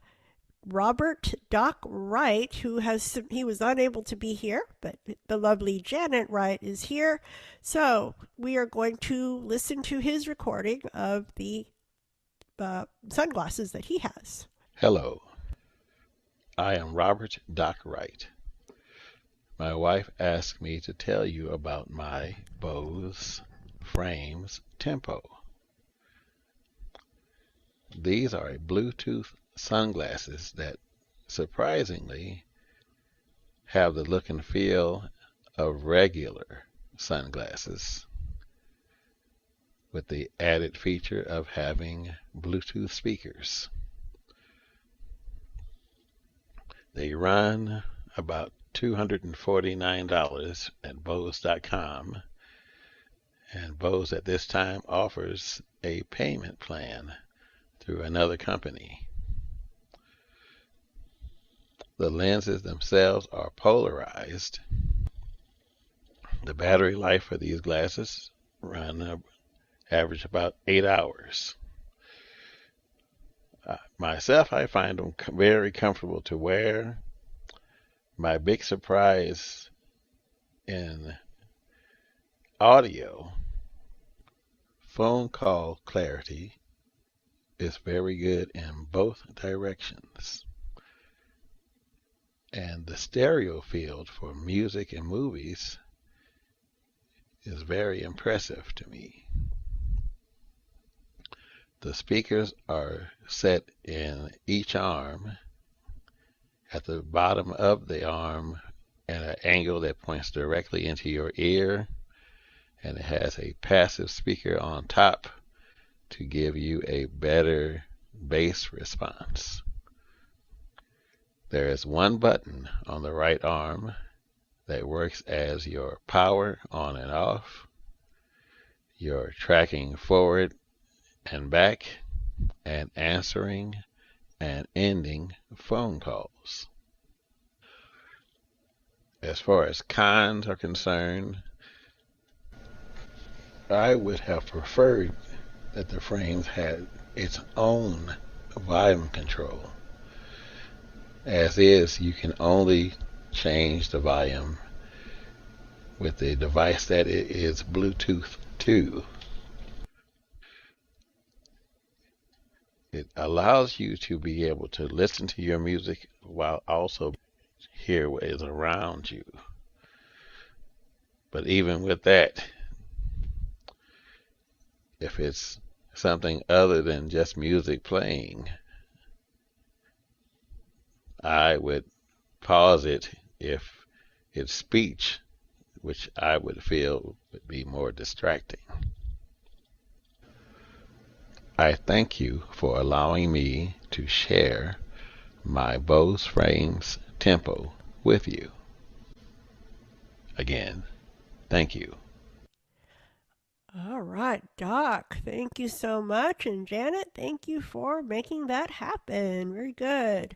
Robert Doc Wright, he was unable to be here, but the lovely Janet Wright is here. So we are going to listen to his recording of the sunglasses that he has. Hello, I am Robert Doc Wright. My wife asked me to tell you about my Bose Frames Tempo. These are a Bluetooth sunglasses that surprisingly have the look and feel of regular sunglasses with the added feature of having Bluetooth speakers. They run about $249 at Bose.com, and Bose at this time offers a payment plan through another company. The lenses themselves are polarized. The battery life for these glasses average about 8 hours. Myself, I find them very comfortable to wear. My big surprise in audio, phone call clarity is very good in both directions. And the stereo field for music and movies is very impressive to me. The speakers are set in each arm at the bottom of the arm at an angle that points directly into your ear, and it has a passive speaker on top to give you a better bass response. There is one button on the right arm that works as your power on and off, your tracking forward and back, and answering and ending phone calls. As far as cons are concerned, I would have preferred that the frames had its own volume control. As is, you can only change the volume with the device that it is Bluetooth to. It allows you to be able to listen to your music while also hear what is around you. But even with that, if it's something other than just music playing, I would pause it if it's speech, which I would feel would be more distracting. I thank you for allowing me to share my Bose Frames tempo with you. Again, thank you. All right, Doc, thank you so much. And Janet, thank you for making that happen. Very good.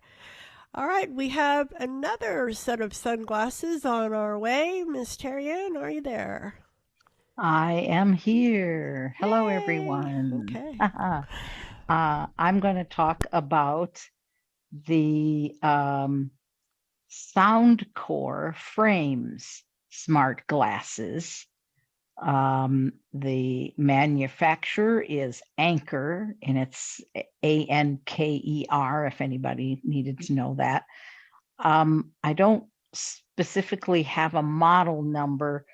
All right, we have another set of sunglasses on our way. Miss Terrian, are you there? I am here. Hello, everyone. Okay. I'm going to talk about the Soundcore Frames smart glasses. The manufacturer is Anker, and it's Anker, if anybody needed to know that. I don't specifically have a model number.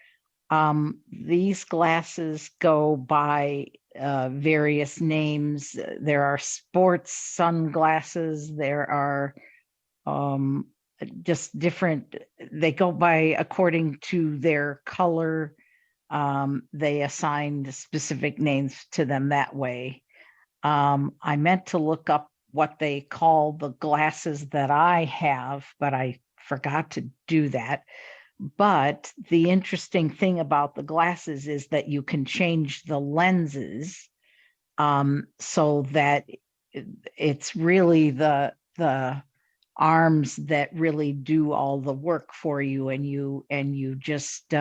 These glasses go by various names. There are sports sunglasses. There are just different, they go by according to their color. They assigned specific names to them that way. I meant to look up what they call the glasses that I have, but I forgot to do that. But the interesting thing about the glasses is that you can change the lenses so that it's really the arms that really do all the work for you, and you just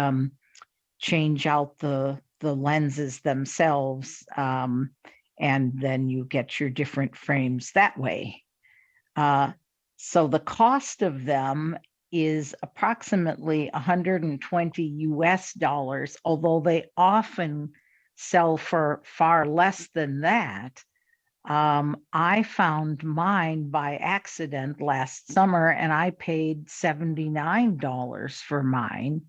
change out the lenses themselves, and then you get your different frames that way. So the cost of them is approximately $120 US, although they often sell for far less than that. I found mine by accident last summer, and I paid $79 for mine,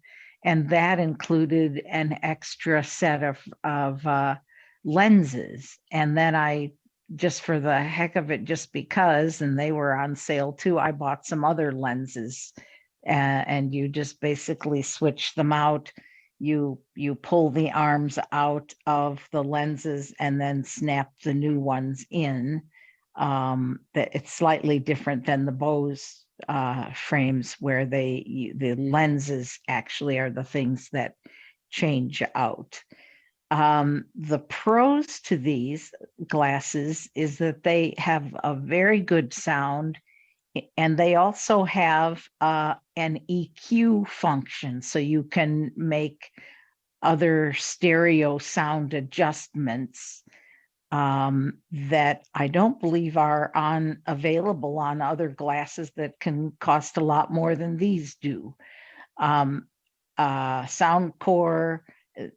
and that included an extra set of lenses. And then I, just for the heck of it, just because, and they were on sale too, I bought some other lenses, and you just basically switch them out. You pull the arms out of the lenses and then snap the new ones in. That it's slightly different than the Bose frames, where the lenses actually are the things that change out. The pros to these glasses is that they have a very good sound, and they also have an EQ function, so you can make other stereo sound adjustments that I don't believe are available on other glasses that can cost a lot more than these do. Soundcore,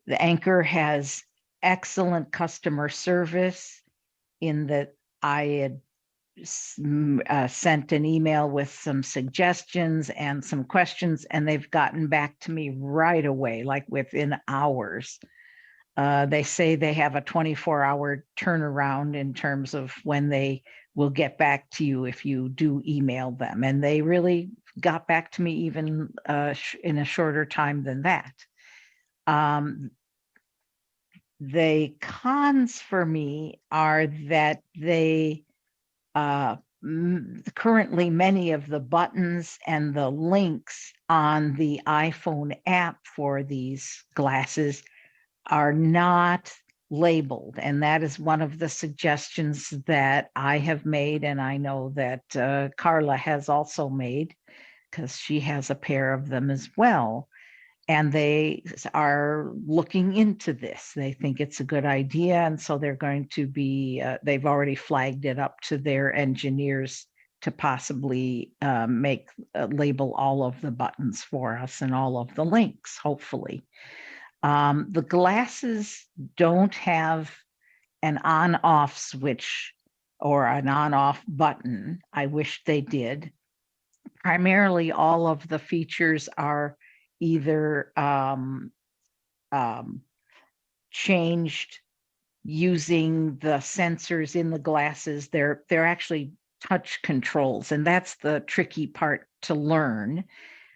the Anker, has excellent customer service, in that I had sent an email with some suggestions and some questions, and they've gotten back to me right away, like within hours. They say they have a 24-hour turnaround in terms of when they will get back to you if you do email them. And they really got back to me even in a shorter time than that. The cons for me are that they currently many of the buttons and the links on the iPhone app for these glasses are not labeled. And that is one of the suggestions that I have made. And I know that Carla has also made, because she has a pair of them as well. And they are looking into this. They think it's a good idea. And so they're going to be, they've already flagged it up to their engineers to possibly label all of the buttons for us and all of the links, hopefully. The glasses don't have an on-off switch or an on-off button. I wish they did. Primarily, all of the features are either changed using the sensors in the glasses. They're actually touch controls, and that's the tricky part to learn.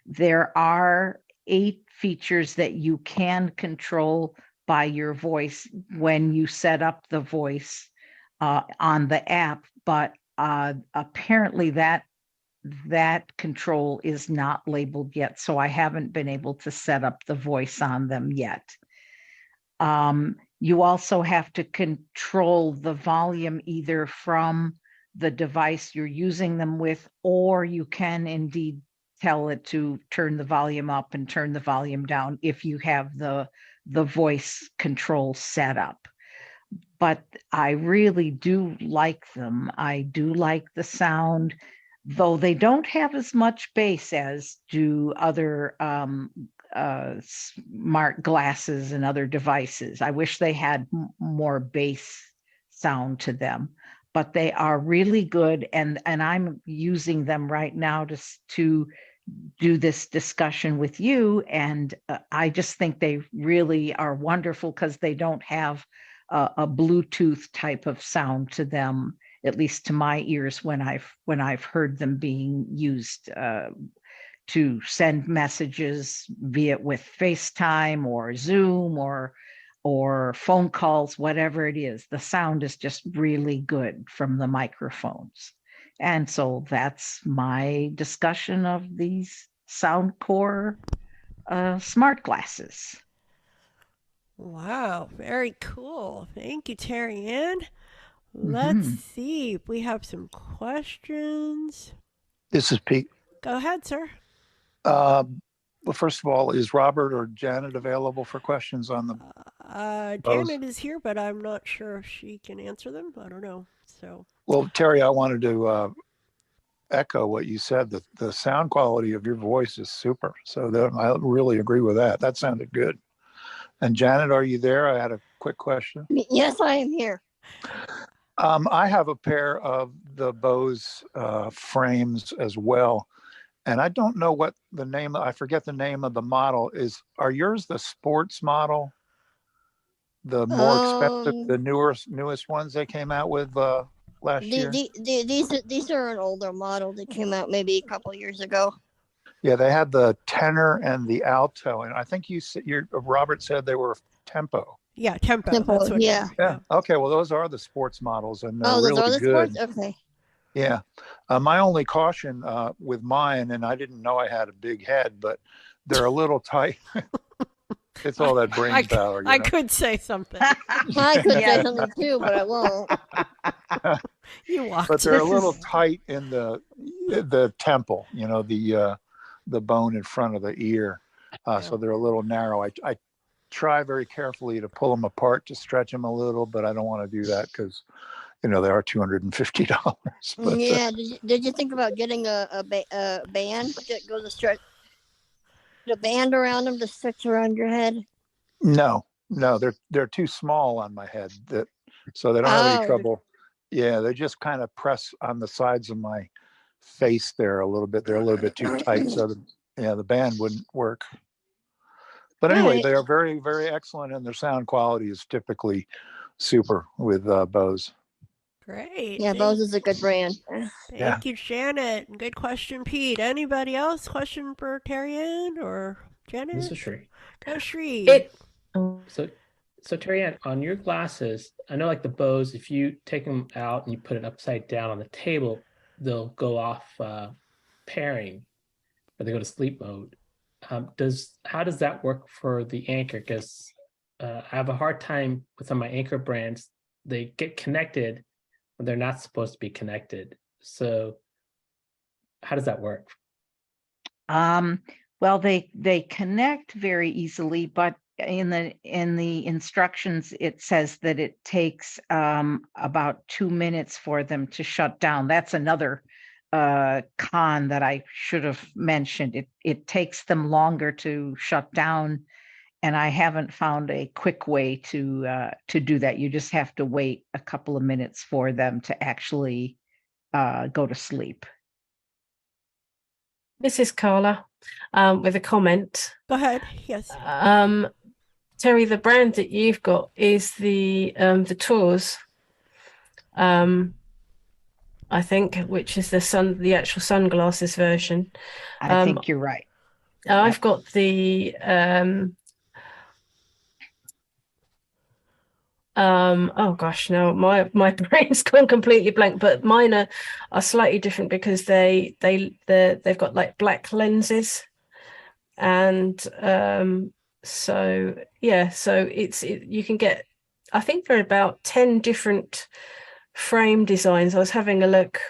There are 8 features that you can control by your voice when you set up the voice on the app, but apparently that control is not labeled yet, so I haven't been able to set up the voice on them yet. You also have to control the volume either from the device you're using them with, or you can indeed tell it to turn the volume up and turn the volume down if you have the voice control set up. But I really do like them. I do like the sound, though they don't have as much bass as do other smart glasses and other devices. I wish they had more bass sound to them, but they are really good. And I'm using them right now to do this discussion with you. And I just think they really are wonderful because they don't have a Bluetooth type of sound to them, at least to my ears when I've heard them being used to send messages, be it with FaceTime or Zoom or phone calls, whatever it is. The sound is just really good from the microphones. And so that's my discussion of these Soundcore smart glasses. Wow, very cool. Thank you, Terry Ann. Let's see if we have some questions. This is Pete. Go ahead, sir. Well, first of all, is Robert or Janet available for questions on the Janet is here, but I'm not sure if she can answer them. I don't know. So. Well, Terry, I wanted to echo what you said. The sound quality of your voice is super. So I really agree with that. That sounded good. And Janet, are you there? I had a quick question. Yes, I am here. I have a pair of the Bose frames as well. And I don't know what the name, I forget the name of the model is. Are yours the sports model? The more expensive, the newest ones they came out with last year? These are an older model that came out maybe a couple years ago. Yeah, they had the tenor and the alto, and I think Robert said they were tempo. Yeah, tempo. That's what, yeah. Okay, well, those are the sports models, and they're those really are the good. sports? Okay. Yeah. My only caution with mine, and I didn't know I had a big head, but they're a little tight. It's all that brain power. I could say something. I could say something too, but I won't. You walked. But they're a little tight in the temple, the bone in front of the ear. So they're a little narrow. I try very carefully to pull them apart to stretch them a little, but I don't want to do that because they are $250. But, yeah. Did you think about getting a band that goes to stretch the band around them to stretch around your head? No, they're too small on my head, so they don't have any trouble. Yeah, they just kind of press on the sides of my face there a little bit. They're a little bit too tight, so the band wouldn't work. But anyway, Right. they are very, very excellent, and their sound quality is typically super with Bose. Great. Yeah, Bose is a good brand. Thank you, Janet. Good question, Pete. Anybody else? Question for Terry Ann or Janet? This is Sree. Go, Sree. So Terry Ann, on your glasses, I know like the Bose, if you take them out and you put it upside down on the table, they'll go off pairing, or they go to sleep mode. How does that work for the Anchor? Because I have a hard time with some of my Anchor brands. They get connected when they're not supposed to be connected. So how does that work? Well, they connect very easily, but in the instructions it says that it takes about 2 minutes for them to shut down. That's another con that I should have mentioned. It takes them longer to shut down, and I haven't found a quick way to do that. You just have to wait a couple of minutes for them to actually go to sleep. This is Carla with a comment. Go ahead. Yes. Terry, the brand that you've got is the Tours, I think, which is the actual sunglasses version. I think you're right. I've got the oh gosh, no, my brain's gone completely blank, but mine are slightly different because they've got like black lenses, and so you can get, I think there are about 10 different frame designs. I was having a look,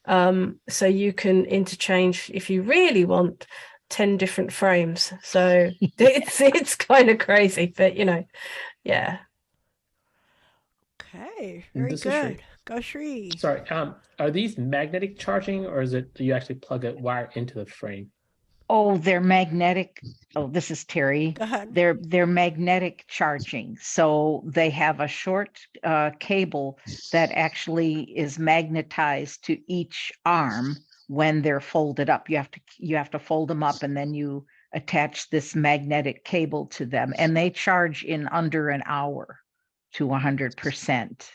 so you can interchange if you really want 10 different frames. So it's kind of crazy, but yeah. Okay, very This is good. Sree. Go, Sree. Sorry, are these magnetic charging, or do you actually plug a wire into the frame? Oh, they're magnetic. Oh, this is Terry. Go ahead. They're magnetic charging. So they have a short cable that actually is magnetized to each arm when they're folded up. You have to fold them up, and then you attach this magnetic cable to them, and they charge in under an hour to 100%.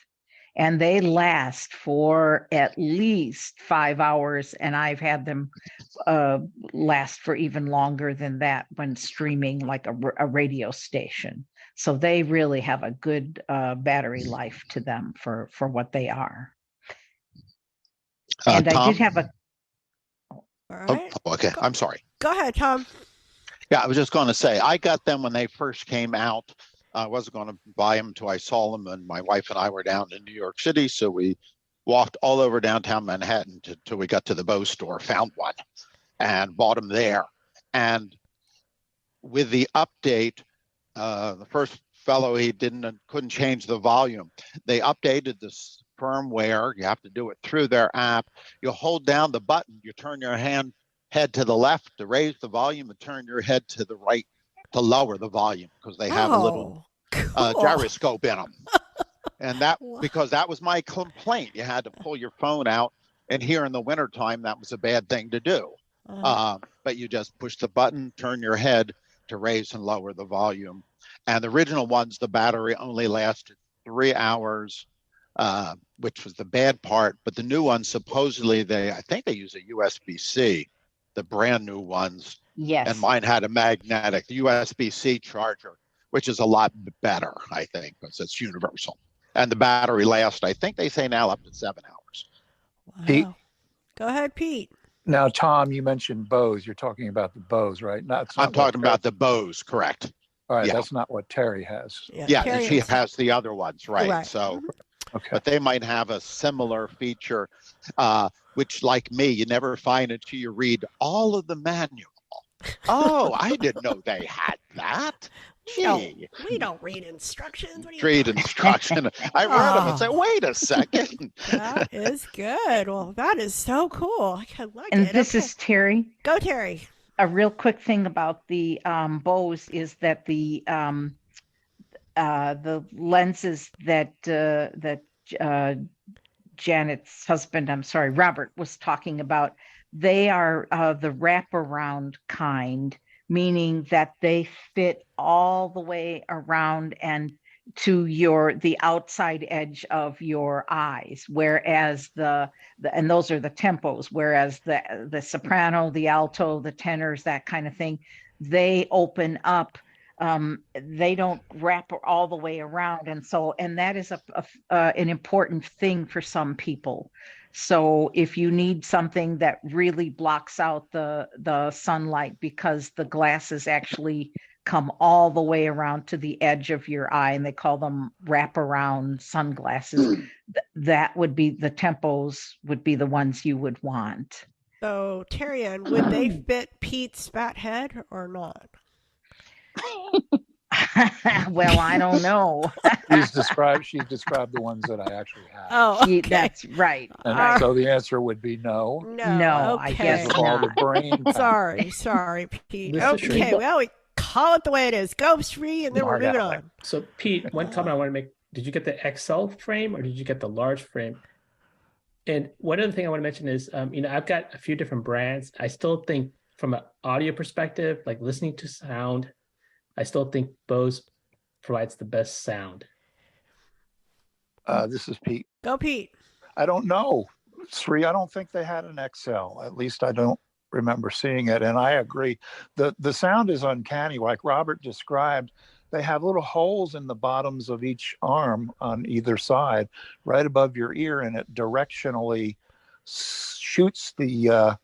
And they last for at least 5 hours, and I've had them last for even longer than that when streaming like a radio station. So they really have a good battery life to them for what they are. And I did have a... All right. Oh, okay, I'm sorry. Go ahead, Tom. Yeah, I was just going to say, I got them when they first came out. I wasn't going to buy them until I saw them, and my wife and I were down in New York City, so we walked all over downtown Manhattan till we got to the Bose store, found one, and bought them there. And with the update, the first fellow, he couldn't change the volume. They updated this firmware. You have to do it through their app. You hold down the button, you turn your head to the left to raise the volume, and turn your head to the right to lower the volume, because they have a little gyroscope in them. And because that was my complaint. You had to pull your phone out, and here in the wintertime, that was a bad thing to do. But you just push the button, turn your head to raise and lower the volume. And the original ones, the battery only lasted 3 hours, which was the bad part. But the new ones, supposedly, I think they use a USB-C, the brand new ones. Yes. And mine had a magnetic USB-C charger, which is a lot better, I think, because it's universal. And the battery lasts, I think they say now, up to 7 hours. Wow. Pete? Go ahead, Pete. Now, Tom, you mentioned Bose. You're talking about the Bose, right? I'm talking about the Bose, correct. All right, Yeah. that's not what Terry has. Yeah, and she has the other ones, right? So, okay. But they might have a similar feature, which, like me, you never find until you read all of the manual. Oh, I didn't know they had that. Gee. We don't read instructions. Read instruction. I read them and say, wait a second. That is good. Well, that is so cool. I can like And it. this is Terry. Go, Terry. A real quick thing about the Bose is that the lenses that Janet's husband, Robert, was talking about, they are the wraparound kind, meaning that they fit all the way around and to the outside edge of your eyes, whereas and those are the tempos, whereas the soprano, the alto, the tenors, that kind of thing, they open up. They don't wrap all the way around, and that is an important thing for some people. So if you need something that really blocks out the sunlight, because the glasses actually come all the way around to the edge of your eye, and they call them wraparound sunglasses, that would be the tempos, would be the ones you would want. So, Terrian, would they fit Pete's fat head or not? Well, I don't know. She's described the ones that I actually have. Oh, okay. That's right. And so the answer would be no. No, I guess okay. All the brain power. Sorry, Pete. Mr. Sree. Okay, well, we call it the way it is. Go, Sree, and then we're moving on. So, Pete, one comment I want to make, did you get the XL frame or did you get the large frame? And one other thing I want to mention is, I've got a few different brands. I still think from an audio perspective, like listening to sound, I still think Bose provides the best sound. This is Pete. Go, Pete. I don't know. Sree, I don't think they had an XL. At least I don't remember seeing it. And I agree. The sound is uncanny. Like Robert described, they have little holes in the bottoms of each arm on either side, right above your ear, and it directionally shoots the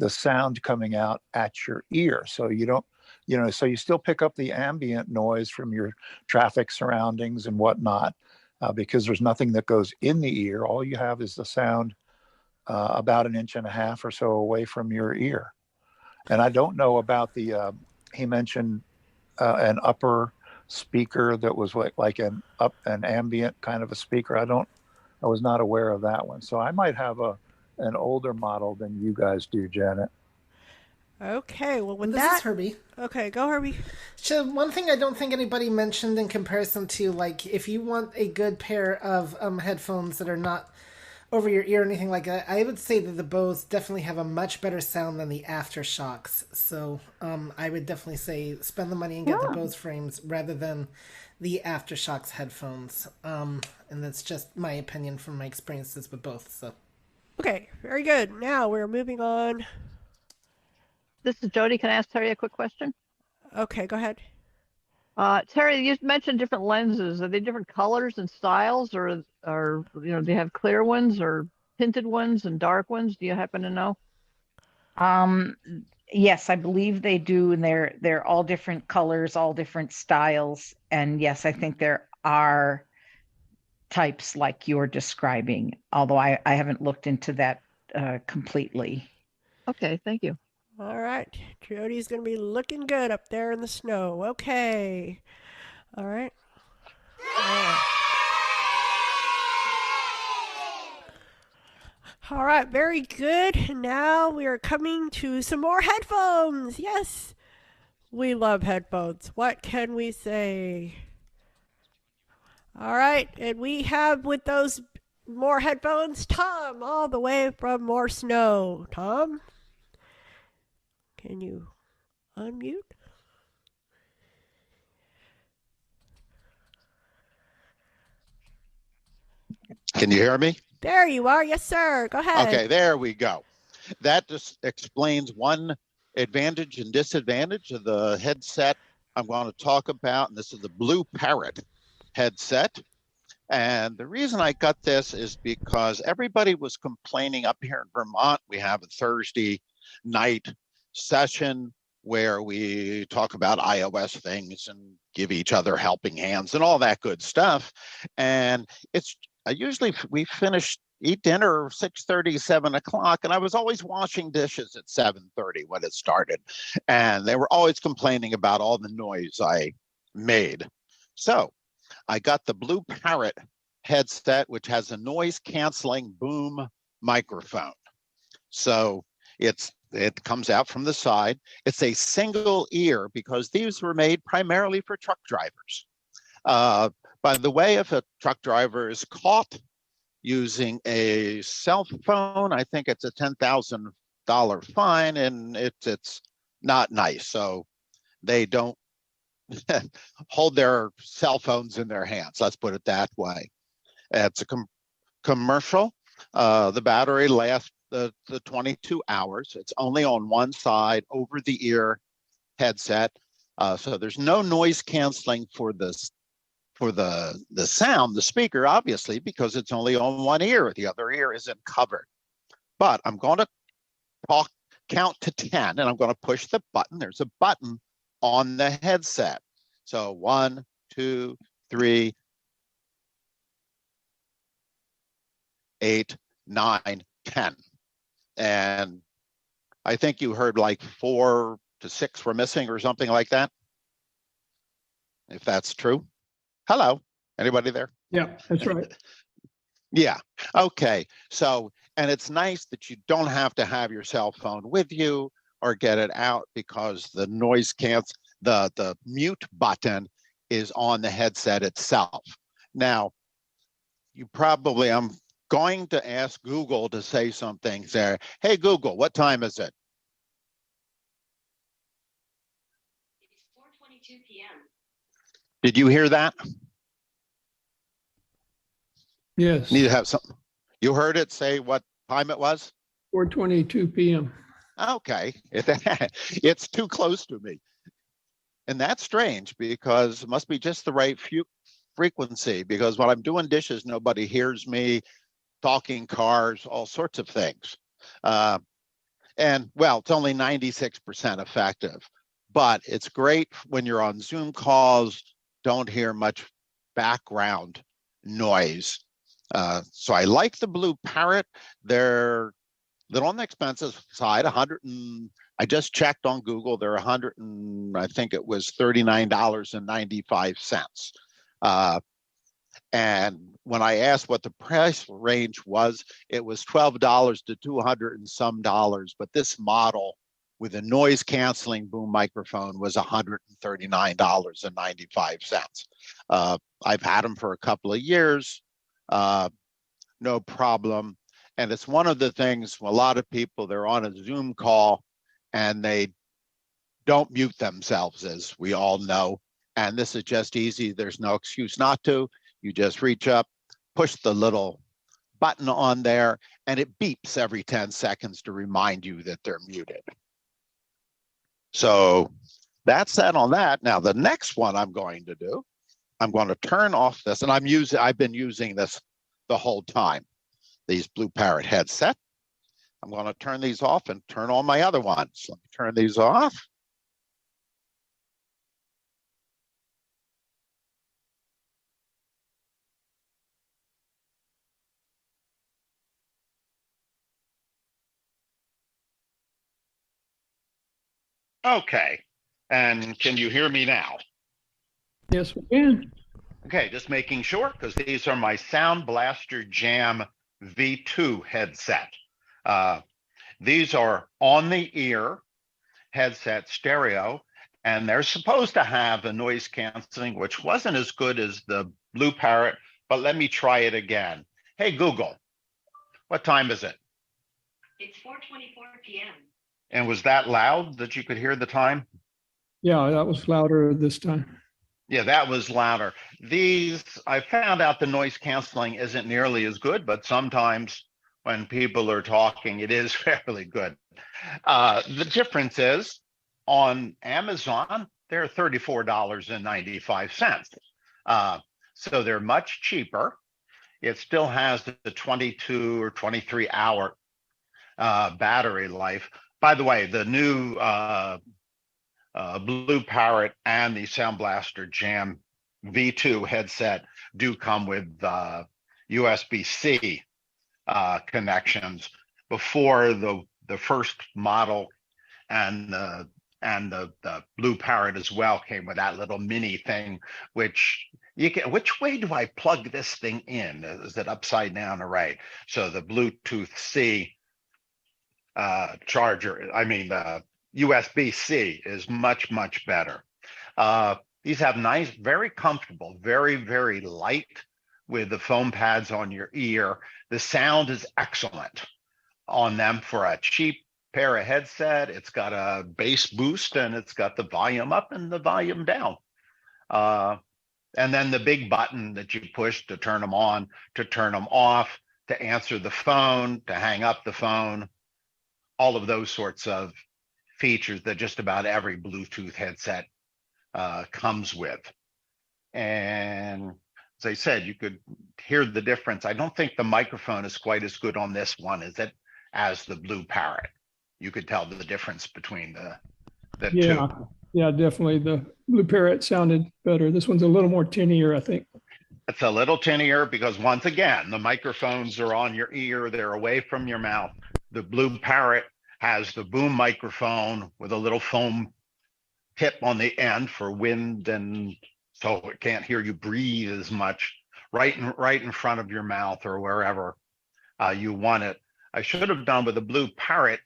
sound coming out at your ear. So you don't, so you still pick up the ambient noise from your traffic surroundings and whatnot, because there's nothing that goes in the ear. All you have is the sound about 1.5 inches or so away from your ear. And I don't know about he mentioned an upper speaker that was like an ambient kind of a speaker. I was not aware of that one. So I might have an older model than you guys do, Janet. Okay, well, with this that, is Herbie. Okay, go, Herbie. So one thing I don't think anybody mentioned in comparison to, like, if you want a good pair of headphones that are not over your ear or anything like that, I would say that the Bose definitely have a much better sound than the Aftershocks. So I would definitely say spend the money and get the Bose frames rather than the Aftershocks headphones. And that's just my opinion from my experiences with both. So. Okay, very good. Now we're moving on. This is Jody. Can I ask Terry a quick question? Okay, go ahead. Terry, you mentioned different lenses. Are they different colors and styles, or do they have clear ones or tinted ones and dark ones? Do you happen to know? Yes, I believe they do, and they're all different colors, all different styles. And yes, I think there are types like you're describing, although I haven't looked into that completely. Okay, thank you. All right, Jody's going to be looking good up there in the snow. Okay. All right. All right, very good. Now we are coming to some more headphones. Yes, we love headphones. What can we say? All right, and we have with those more headphones, Tom, all the way from More Snow. Tom? Can you unmute? Can you hear me? There you are. Yes, sir. Go ahead. Okay, there we go. That just explains one advantage and disadvantage of the headset I'm going to talk about. And this is the Blue Parrot headset. And the reason I got this is because everybody was complaining up here in Vermont. We have a Thursday night session where we talk about iOS things and give each other helping hands and all that good stuff. And it's usually we eat dinner 6:30, 7 o'clock, and I was always washing dishes at 7:30 when it started. And they were always complaining about all the noise I made. So I got the Blue Parrot headset, which has a noise canceling boom microphone. So it comes out from the side. It's a single ear because these were made primarily for truck drivers. By the way, if a truck driver is caught using a cell phone, I think it's a $10,000 fine, and it's not nice. So they don't hold their cell phones in their hands. Let's put it that way. It's a commercial. The battery lasts the 22 hours. It's only on one side, over the ear headset. So there's no noise canceling for the sound, the speaker, obviously, because it's only on one ear. The other ear isn't covered. But I'm going to count to 10, and I'm going to push the button. There's a button on the headset. So 1, 2, 3, 8, 9, 10. And I think you heard like 4 to 6 were missing or something like that. If that's true. Hello, anybody there? Yeah, that's right. Yeah. Okay. So, and it's nice that you don't have to have your cell phone with you or get it out, because the noise cancel, the mute button is on the headset itself. Now, you probably, I'm going to ask Google to say something there. Hey, Google, what time is it? It's 4:22 p.m. Did you hear that? Yes. Need to have something. You heard it say what time it was? 4:22 p.m. Okay. It's too close to me. And that's strange, because it must be just the right frequency, because when I'm doing dishes, nobody hears me, talking cars, all sorts of things. And well, it's only 96% effective, but it's great when you're on Zoom calls, don't hear much background noise. So I like the Blue Parrot. They're a little on the expensive side, I just checked on Google, they're I think it was $39.95. And when I asked what the price range was, it was $12 to $200 and some dollars. But this model with a noise canceling boom microphone was $139.95. I've had them for a couple of years, no problem. And it's one of the things, a lot of people, they're on a Zoom call and they don't mute themselves, as we all know. And this is just easy. There's no excuse not to. You just reach up, push the little button on there, and it beeps every 10 seconds to remind you that they're muted. So that's that on that. Now, the next one I'm going to do, I'm going to turn off this, and I've been using this the whole time, these Blue Parrot headset. I'm going to turn these off and turn on my other ones. Let me turn these off. Okay, and can you hear me now? Yes, we can. Okay, just making sure, because these are my Sound Blaster Jam V2 headset. These are on the ear headset stereo, and they're supposed to have a noise canceling, which wasn't as good as the Blue Parrot, but let me try it again. Hey, Google, what time is it? It's 4:24 p.m. And was that loud that you could hear the time? Yeah, that was louder this time. Yeah, that was louder. These, I found out the noise canceling isn't nearly as good, but sometimes when people are talking, it is fairly good. The difference is on Amazon, they're $34.95. So they're much cheaper. It still has the 22 or 23 hour battery life. By the way, the new Blue Parrot and the Sound Blaster Jam V2 headset do come with USB-C connections. Before the first model and the Blue Parrot as well came with that little mini thing, which you can. Which way do I plug this thing in? Is it upside down or right? So the Bluetooth C charger, I mean the USB-C is much, much better. These have nice, very comfortable, very, very light with the foam pads on your ear. The sound is excellent on them for a cheap pair of headset. It's got a bass boost and it's got the volume up and the volume down. And then the big button that you push to turn them on, to turn them off, to answer the phone, to hang up the phone, all of those sorts of features that just about every Bluetooth headset comes with. And as I said, you could hear the difference. I don't think the microphone is quite as good on this one as the Blue Parrot. You could tell the difference between the two. Yeah, definitely. The Blue Parrot sounded better. This one's a little more tinnier, I think. It's a little tinnier because once again, the microphones are on your ear. They're away from your mouth. The Blue Parrot has the boom microphone with a little foam tip on the end for wind, and so it can't hear you breathe as much right in front of your mouth or wherever you want it. I should have done with the Blue Parrot.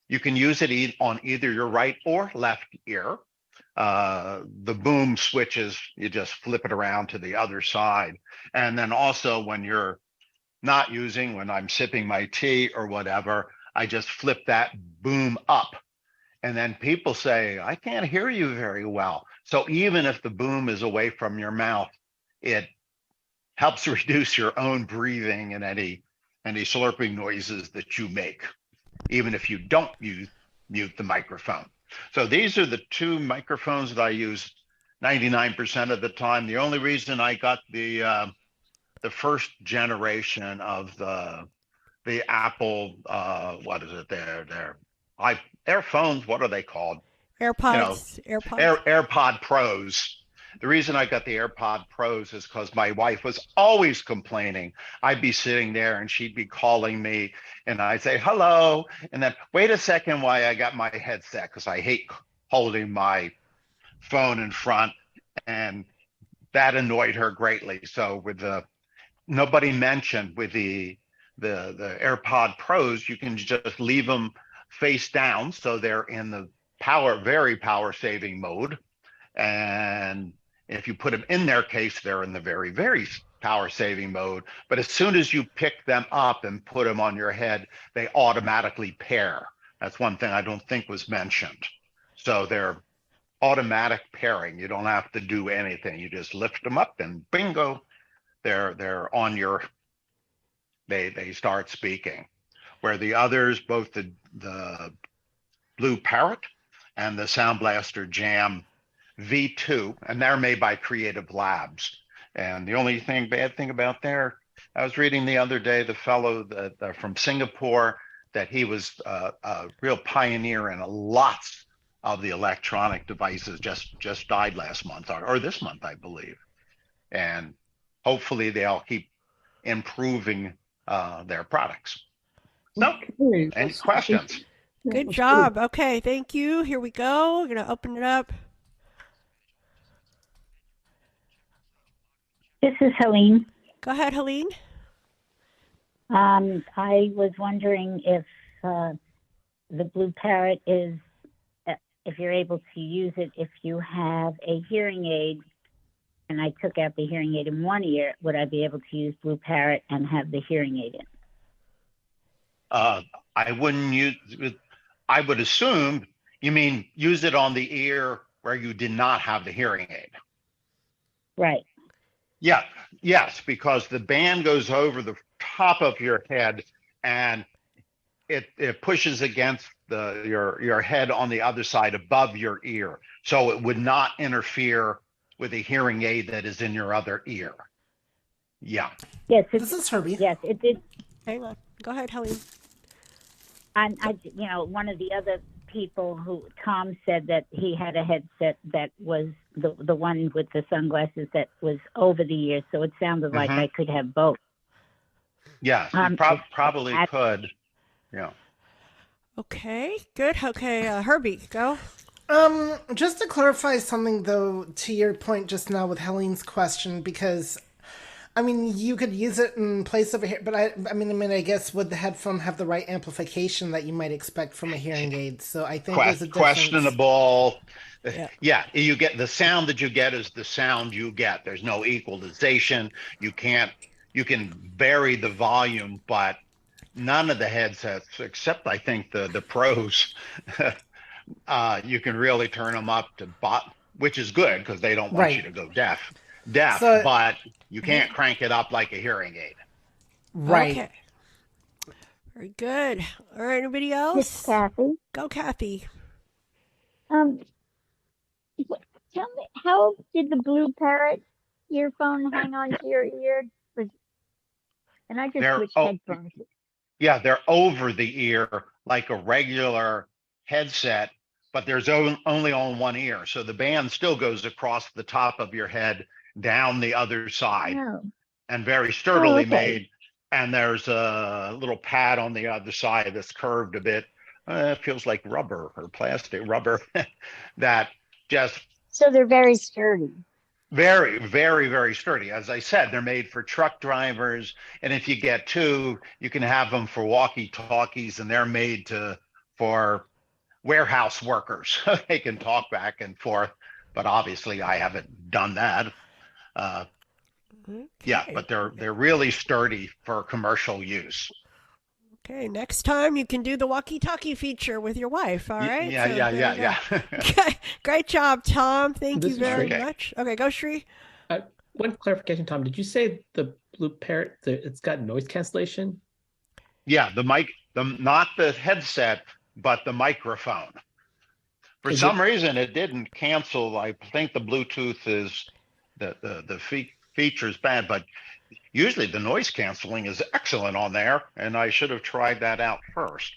You can use it on either your right or left ear. The boom switches, you just flip it around to the other side. And then also when you're not using, when I'm sipping my tea or whatever, I just flip that boom up. And then people say, I can't hear you very well. So even if the boom is away from your mouth, it helps reduce your own breathing and any slurping noises that you make, even if you don't mute the microphone. So these are the two microphones that I use 99% of the time. The only reason I got the first generation of the Apple, what is it? Their phones. What are they called? AirPods. AirPod Pros. The reason I got the AirPod Pros is because my wife was always complaining. I'd be sitting there and she'd be calling me and I'd say, hello. And then wait a second while I got my headset, because I hate holding my phone in front. And that annoyed her greatly. So with nobody mentioned with the AirPod Pros, you can just leave them face down. So they're in the very power saving mode. And if you put them in their case, they're in the very, very power saving mode. But as soon as you pick them up and put them on your head, they automatically pair. That's one thing I don't think was mentioned. So they're automatic pairing. You don't have to do anything. You just lift them up and bingo, they're on your, they start speaking. Where the others, both the Blue Parrot and the Sound Blaster Jam V2, and they're made by Creative Labs. And the only bad thing about there, I was reading the other day, the fellow that from Singapore, that he was a real pioneer in lots of the electronic devices, just died last month or this month, I believe. And hopefully they'll keep improving their products. So, any questions? Good job. Okay, thank you. Here we go. We're going to open it up. This is Helene. Go ahead, Helene. I was wondering if the Blue Parrot is, if you're able to use it if you have a hearing aid, and I took out the hearing aid in one ear, would I be able to use Blue Parrot and have the hearing aid in? I wouldn't use it. I would assume you mean use it on the ear where you did not have the hearing aid. Right. Yeah, yes, because the band goes over the top of your head and it pushes against your head on the other side above your ear. So it would not interfere with the hearing aid that is in your other ear. Yeah. Yes. This is Herbie. Yes, it did. Hang on. Go ahead, Helene. And one of the other people Tom said that he had a headset that was the one with the sunglasses that was over the ear, so it sounded like I could have both. Yes, you probably could. Yeah. Okay, good. Okay, Herbie, go. Just to clarify something though, to your point just now with Helene's question, because I mean, you could use it in place of a but I guess would the headphone have the right amplification that you might expect from a hearing aid? So I think there's a difference. Questionable. Yeah, you get the sound that you get is the sound you get. There's no equalization. You can vary the volume, but none of the headsets, except I think the pros, you can really turn them up to bot, which is good because they don't want you to go deaf, So- but you can't crank it up like a hearing aid. Right. Okay. Very good. All right, anybody else? It's Kathy. Go, Kathy. Tell me, how did the blue parrot earphone hang on to your ear? And I just switched headphones. Yeah, they're over the ear like a regular headset, but there's only on one ear. So the band still goes across the top of your head down the other side, and very sturdily made. And there's a little pad on the other side that's curved a bit. It feels like rubber or plastic rubber that just. So they're very sturdy. Very, very, very sturdy. As I said, they're made for truck drivers. And if you get two, you can have them for walkie-talkies, and they're made for warehouse workers. They can talk back and forth, but obviously I haven't done that. Yeah, but they're really sturdy for commercial use. Okay, next time you can do the walkie-talkie feature with your wife, all right? Yeah. Okay, great job, Tom. Thank This you is very Sree. much. Okay, go, Sree. One clarification, Tom. Did you say the blue parrot, it's got noise cancellation? Yeah, the mic, not the headset, but the microphone. For some reason, it didn't cancel. I think the Bluetooth is the feature's bad, but usually the noise canceling is excellent on there, and I should have tried that out first.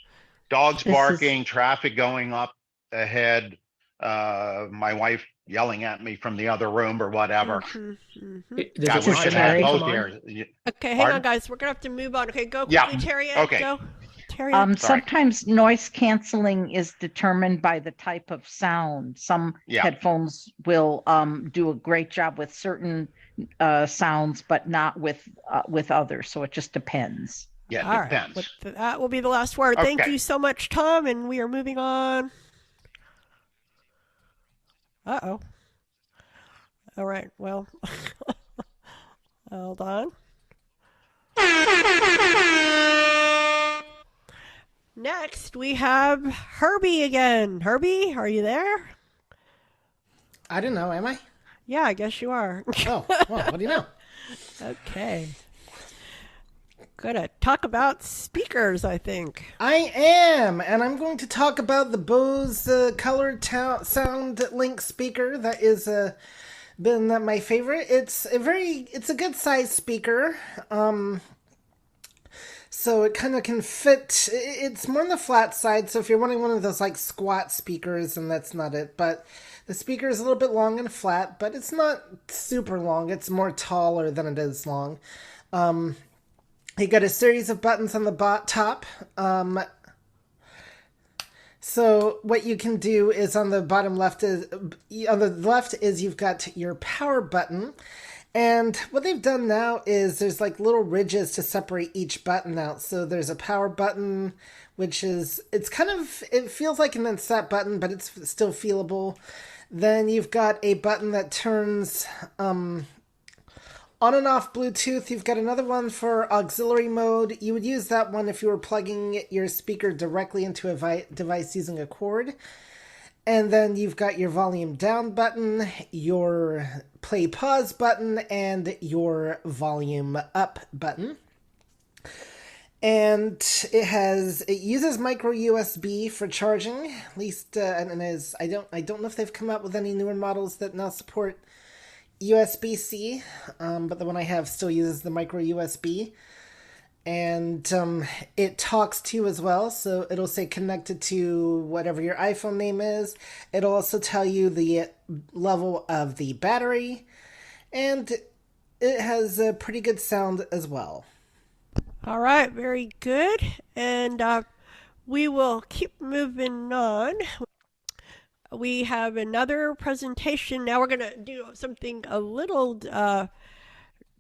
Dogs barking, traffic going up ahead, my wife yelling at me from the other room or whatever. I wish it had both ears. Okay, hang on, guys. We're going to have to move on. Okay, go quickly, Terry. Okay. Go. Terry. Sometimes noise canceling is determined by the type of sound. Some headphones will do a great job with certain sounds, but not with others. So it just depends. Yeah, All it depends. Right. That will be the last word. Okay. Thank you so much, Tom, and we are moving on. Uh-oh. All right, well, hold on. Next, we have Herbie again. Herbie, are you there? I don't know, am I? Yeah, I guess you are. Oh, well, what do you know? Okay. Gonna talk about speakers, I think. I am, and I'm going to talk about the Bose Color Sound Link speaker. That is been my favorite. It's a good size speaker. So it kind of can fit. It's more on the flat side. So if you're wanting one of those like squat speakers, then that's not it. But the speaker is a little bit long and flat, but it's not super long. It's more taller than it is long. You got a series of buttons on the top. So what you can do is on the bottom left is you've got your power button. And what they've done now is there's like little ridges to separate each button out. So there's a power button, which is, it feels like an set button, but it's still feelable. Then you've got a button that turns on and off Bluetooth. You've got another one for auxiliary mode. You would use that one if you were plugging your speaker directly into a device using a cord. And then you've got your volume down button, your play pause button, and your volume up button. And it uses micro USB for charging, at least, I don't know if they've come out with any newer models that now support USB-C, but the one I have still uses the micro USB. And it talks to you as well, so it'll say connected to whatever your iPhone name is. It'll also tell you the level of the battery, and it has a pretty good sound as well. All right, very good. And we will keep moving on. We have another presentation. Now we're going to do something a little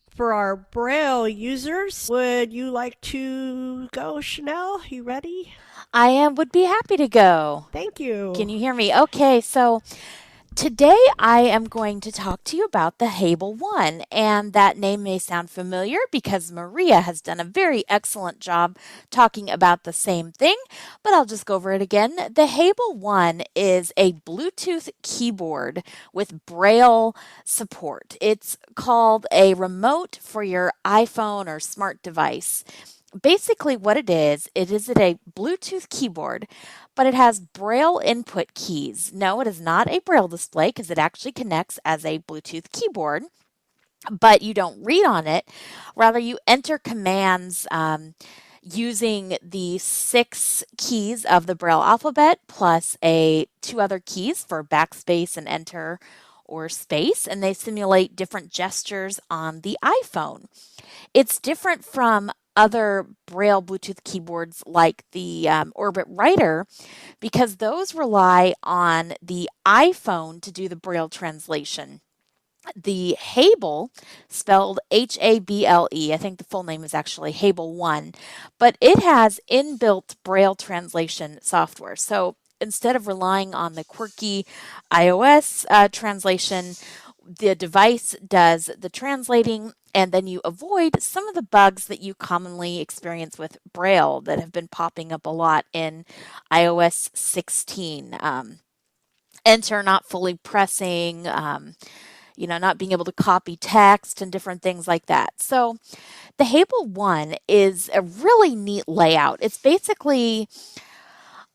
for our Braille users. Would you like to go, Chanelle? You ready? I would be happy to go. Thank you. Can you hear me? Okay, so Today, I am going to talk to you about the Hable 1, and that name may sound familiar because Maria has done a very excellent job talking about the same thing, but I'll just go over it again. The Hable 1 is a Bluetooth keyboard with Braille support. It's called a remote for your iPhone or smart device. Basically, what it is a Bluetooth keyboard, but it has Braille input keys. No, it is not a Braille display because it actually connects as a Bluetooth keyboard, but you don't read on it. Rather, you enter commands using the 6 keys of the Braille alphabet plus two other keys for backspace and enter or space, and they simulate different gestures on the iPhone. It's different from other Braille Bluetooth keyboards like the Orbit Writer because those rely on the iPhone to do the Braille translation. The Hable, spelled Hable, I think the full name is actually Hable 1, but it has inbuilt Braille translation software. So instead of relying on the quirky iOS translation, the device does the translating, and then you avoid some of the bugs that you commonly experience with Braille that have been popping up a lot in iOS 16. Enter not fully pressing, not being able to copy text and different things like that. So the Hable 1 is a really neat layout. It's basically,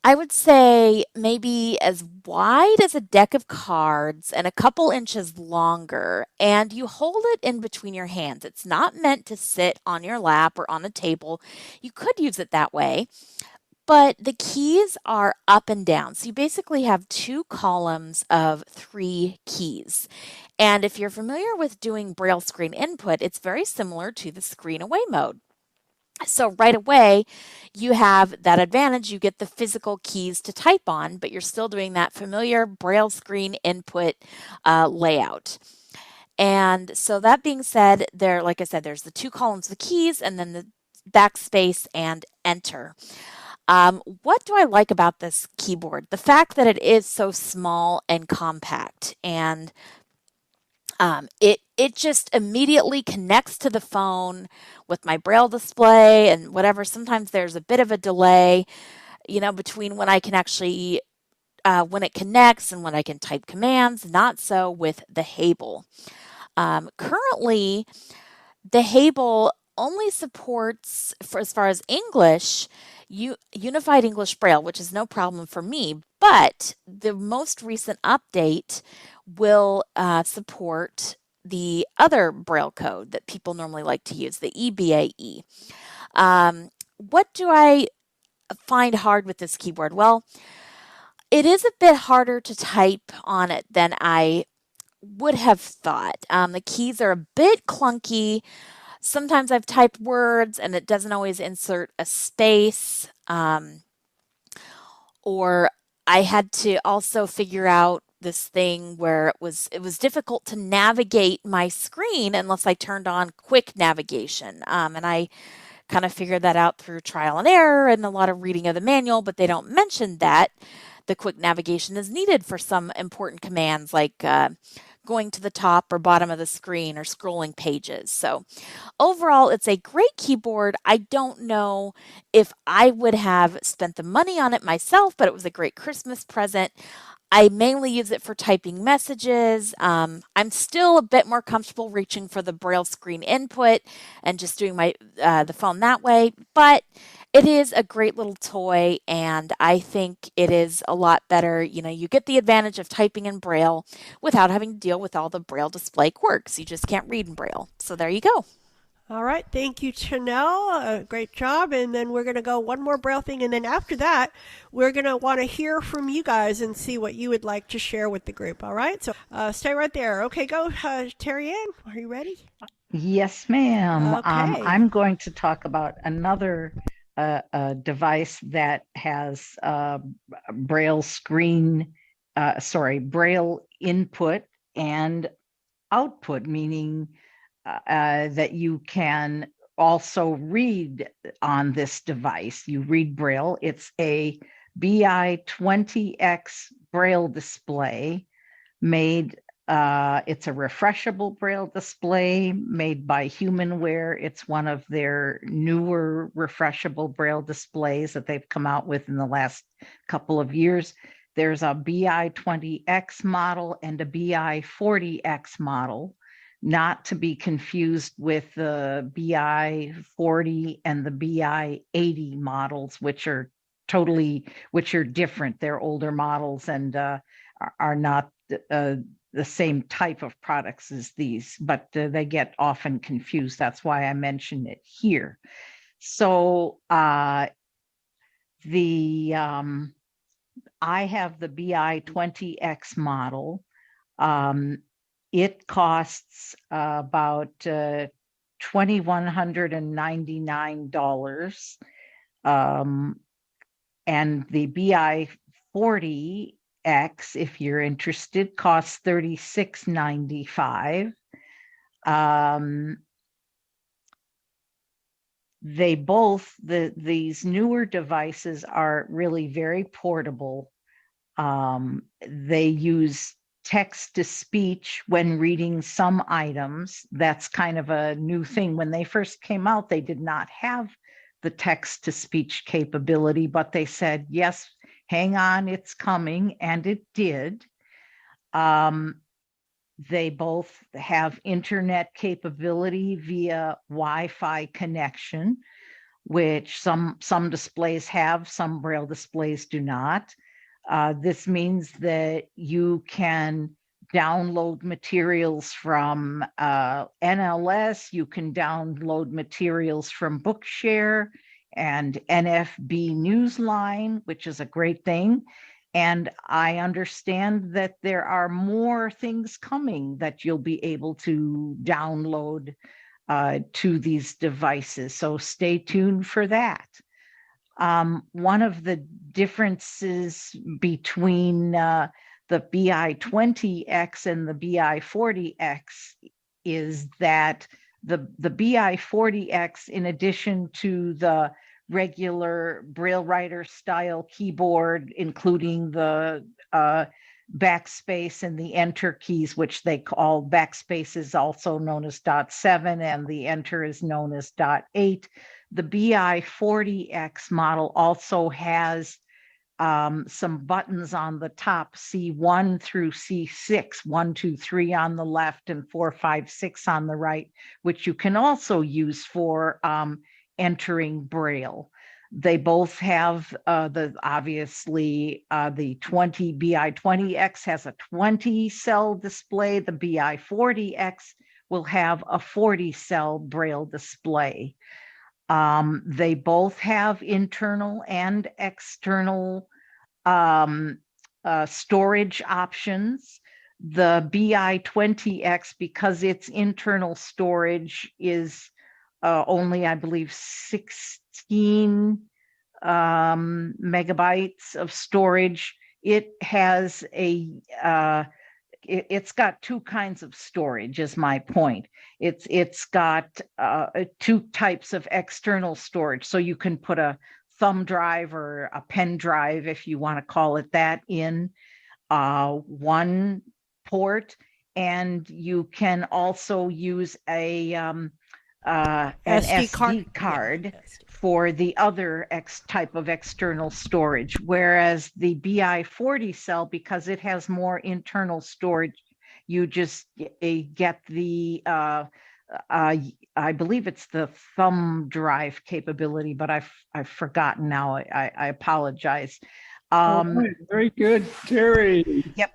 I would say, maybe as wide as a deck of cards and a couple inches longer, and you hold it in between your hands. It's not meant to sit on your lap or on a table. You could use it that way, but the keys are up and down. So you basically have 2 columns of 3 keys. And if you're familiar with doing Braille screen input, it's very similar to the screen away mode. So right away, you have that advantage. You get the physical keys to type on, but you're still doing that familiar Braille screen input layout. And so that being said, like I said, there's the 2 columns of keys and then the backspace and enter. What do I like about this keyboard? The fact that it is so small and compact, and it just immediately connects to the phone with my Braille display and whatever. Sometimes there's a bit of a delay, between when I can actually when it connects and when I can type commands. Not so with the Hable. Currently, the Hable only supports, as far as English, Unified English Braille, which is no problem for me, but the most recent update will support the other Braille code that people normally like to use, the EBAE. What do I find hard with this keyboard? Well, it is a bit harder to type on it than I would have thought. The keys are a bit clunky. Sometimes I've typed words and it doesn't always insert a space, or I had to also figure out this thing where it was difficult to navigate my screen unless I turned on quick navigation. And I kind of figured that out through trial and error and a lot of reading of the manual, but they don't mention that the quick navigation is needed for some important commands like going to the top or bottom of the screen or scrolling pages. So overall, it's a great keyboard. I don't know if I would have spent the money on it myself, but it was a great Christmas present. I mainly use it for typing messages. I'm still a bit more comfortable reaching for the Braille screen input and just doing the phone that way, but it is a great little toy, and I think it is a lot better. You get the advantage of typing in Braille without having to deal with all the Braille display quirks. You just can't read in Braille. So there you go. All right. Thank you, Chanelle. Great job. And then we're going to go one more Braille thing. And then after that, we're going to want to hear from you guys and see what you would like to share with the group. All right. So stay right there. Okay, go. Terry Ann, are you ready? Yes, ma'am. Okay. I'm going to talk about another device that has Braille Braille input and output, meaning that you can also read on this device. You read Braille. It's a BI 20X Braille display made. It's a refreshable braille display made by Humanware. It's one of their newer refreshable braille displays that they've come out with in the last couple of years. There's a BI-20X model and a BI-40X model, not to be confused with the BI-40 and the BI-80 models, which are different. They're older models and are not the same type of products as these, but they get often confused. That's why I mention it here. So I have the BI-20X model. It costs about $2,199. And the BI-40X, if you're interested, costs $36.95. They both, these newer devices are really very portable. They use text to speech when reading some items. That's kind of a new thing. When they first came out, they did not have the text to speech capability, but they said, yes, hang on, it's coming, and it did. They both have internet capability via Wi-Fi connection, which some displays have, some braille displays do not. This means that you can download materials from NLS, you can download materials from Bookshare and NFB Newsline, which is a great thing. And I understand that there are more things coming that you'll be able to download to these devices. So stay tuned for that. One of the differences between the BI-20X and the BI-40X is that the BI-40X, in addition to the regular Braille writer style keyboard, including the backspace and the enter keys, which they call backspace is also known as .7 and the enter is known as .8. The BI-40X model also has some buttons on the top, C1 through C6, 1, 2, 3 on the left and 4, 5, 6 on the right, which you can also use for entering Braille. They both have the BI-20X has a 20 cell display. The BI-40X will have a 40 cell Braille display. They both have internal and external storage options. The BI-20X, because its internal storage is only, I believe, 16 megabytes of storage, it has it's got two kinds of storage, is my point. It's got two types of external storage. So you can put a thumb drive or a pen drive, if you want to call it that, in one port, and you can also use an SD card for the other type of external storage, whereas the BI-40 cell, because it has more internal storage, you just get the I believe it's the thumb drive capability, but I've forgotten now. I apologize. Right, very good, Terry. Yep.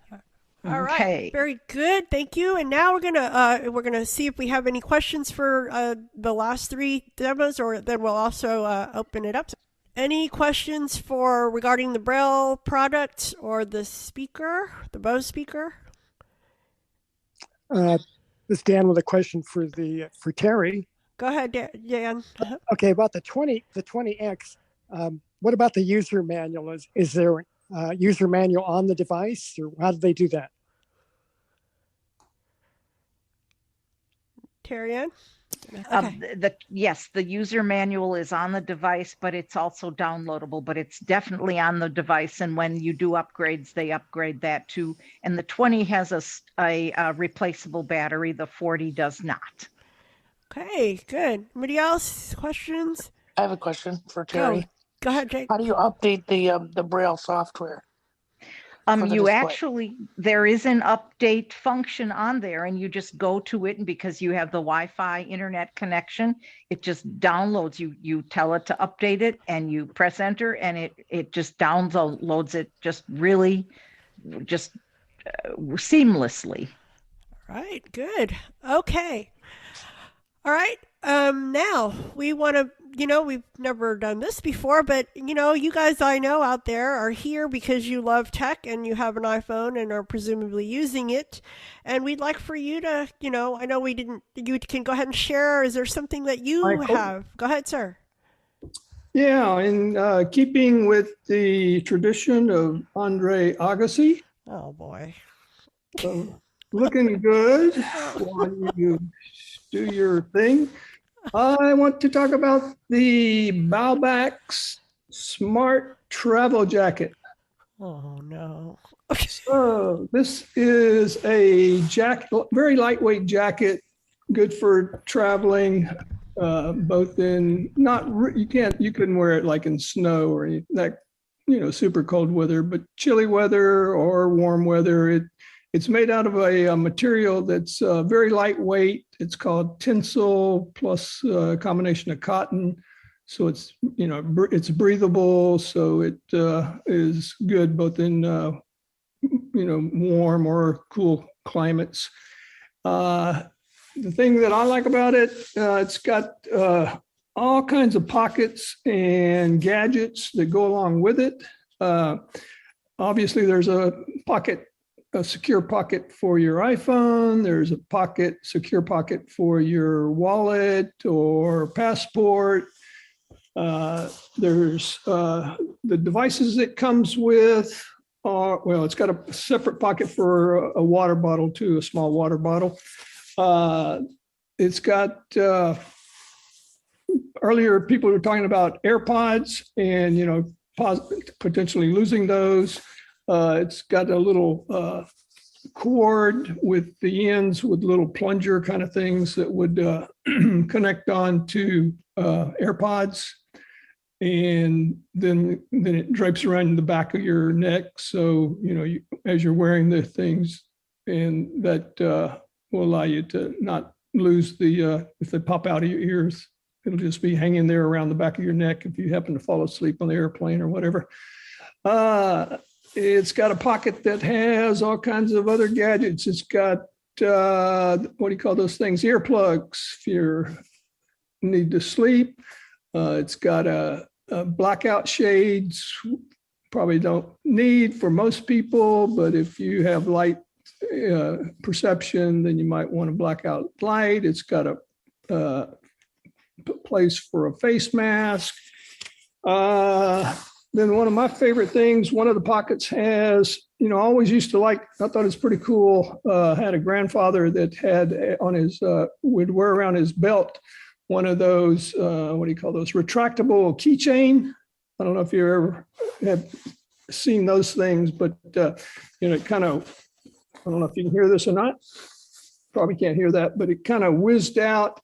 All Okay. right, very good, thank you. And now we're gonna see if we have any questions for the last three demos, or then we'll also open it up. Any questions regarding the Braille product or the speaker, the Bose speaker? This is Dan with a question for Terry. Go ahead, Dan. Okay, about the 20X. What about the user manual? Is there a user manual on the device, or how do they do that? Terry Ann? Okay. Yes, the user manual is on the device, but it's also downloadable, but it's definitely on the device. And when you do upgrades, they upgrade that too. And the 20 has a replaceable battery. The 40 does not. Okay, good. Anybody else? Questions? I have a question for Terry. Go ahead, Jake. How do you update the Braille software? You actually, there is an update function on there, and you just go to it, and because you have the Wi-Fi internet connection, it just downloads. You tell it to update it, and you press enter, and it just downloads it just seamlessly. All right, good. Okay. All right. Now we want to, we've never done this before, but you guys I know out there are here because you love tech and you have an iPhone and are presumably using it. And we'd like for you to, I know you can go ahead and share. Is there something that you have? Go ahead, sir. Yeah, in keeping with the tradition of Andre Agassi. Oh boy. Looking good while you do your thing. I want to talk about the Baubax Smart Travel Jacket. Oh no. So this is a jacket, very lightweight jacket, good for traveling, both in you couldn't wear it like in snow or that super cold weather, but chilly weather or warm weather. It's made out of a material that's very lightweight. It's called Tencel plus a combination of cotton. So it's, it's breathable. So it is good both in, warm or cool climates. The thing that I like about it, it's got all kinds of pockets and gadgets that go along with it. Obviously, there's a secure pocket for your iPhone. There's a secure pocket for your wallet or passport. There's the devices it comes with it's got a separate pocket for a water bottle too, a small water bottle. It's got, earlier people were talking about AirPods and, potentially losing those. It's got a little cord with the ends with little plunger kind of things that would connect on to AirPods. And then it drapes around the back of your neck. So, as you're wearing the things, and that will allow you to not lose if they pop out of your ears, it'll just be hanging there around the back of your neck if you happen to fall asleep on the airplane or whatever. It's got a pocket that has all kinds of other gadgets. It's got, what do you call those things? Earplugs if you need to sleep. It's got a blackout shades, probably don't need for most people, but if you have light perception, then you might want a blackout light. It's got a place for a face mask. Then one of my favorite things, one of the pockets has, I always used to I thought it's pretty cool. Had a grandfather that had on his, would wear around his belt, one of those, what do you call those, retractable keychain. I don't know if you ever have seen those things, but, it kind of, I don't know if you can hear this or not. Probably can't hear that, but it kind of whizzed out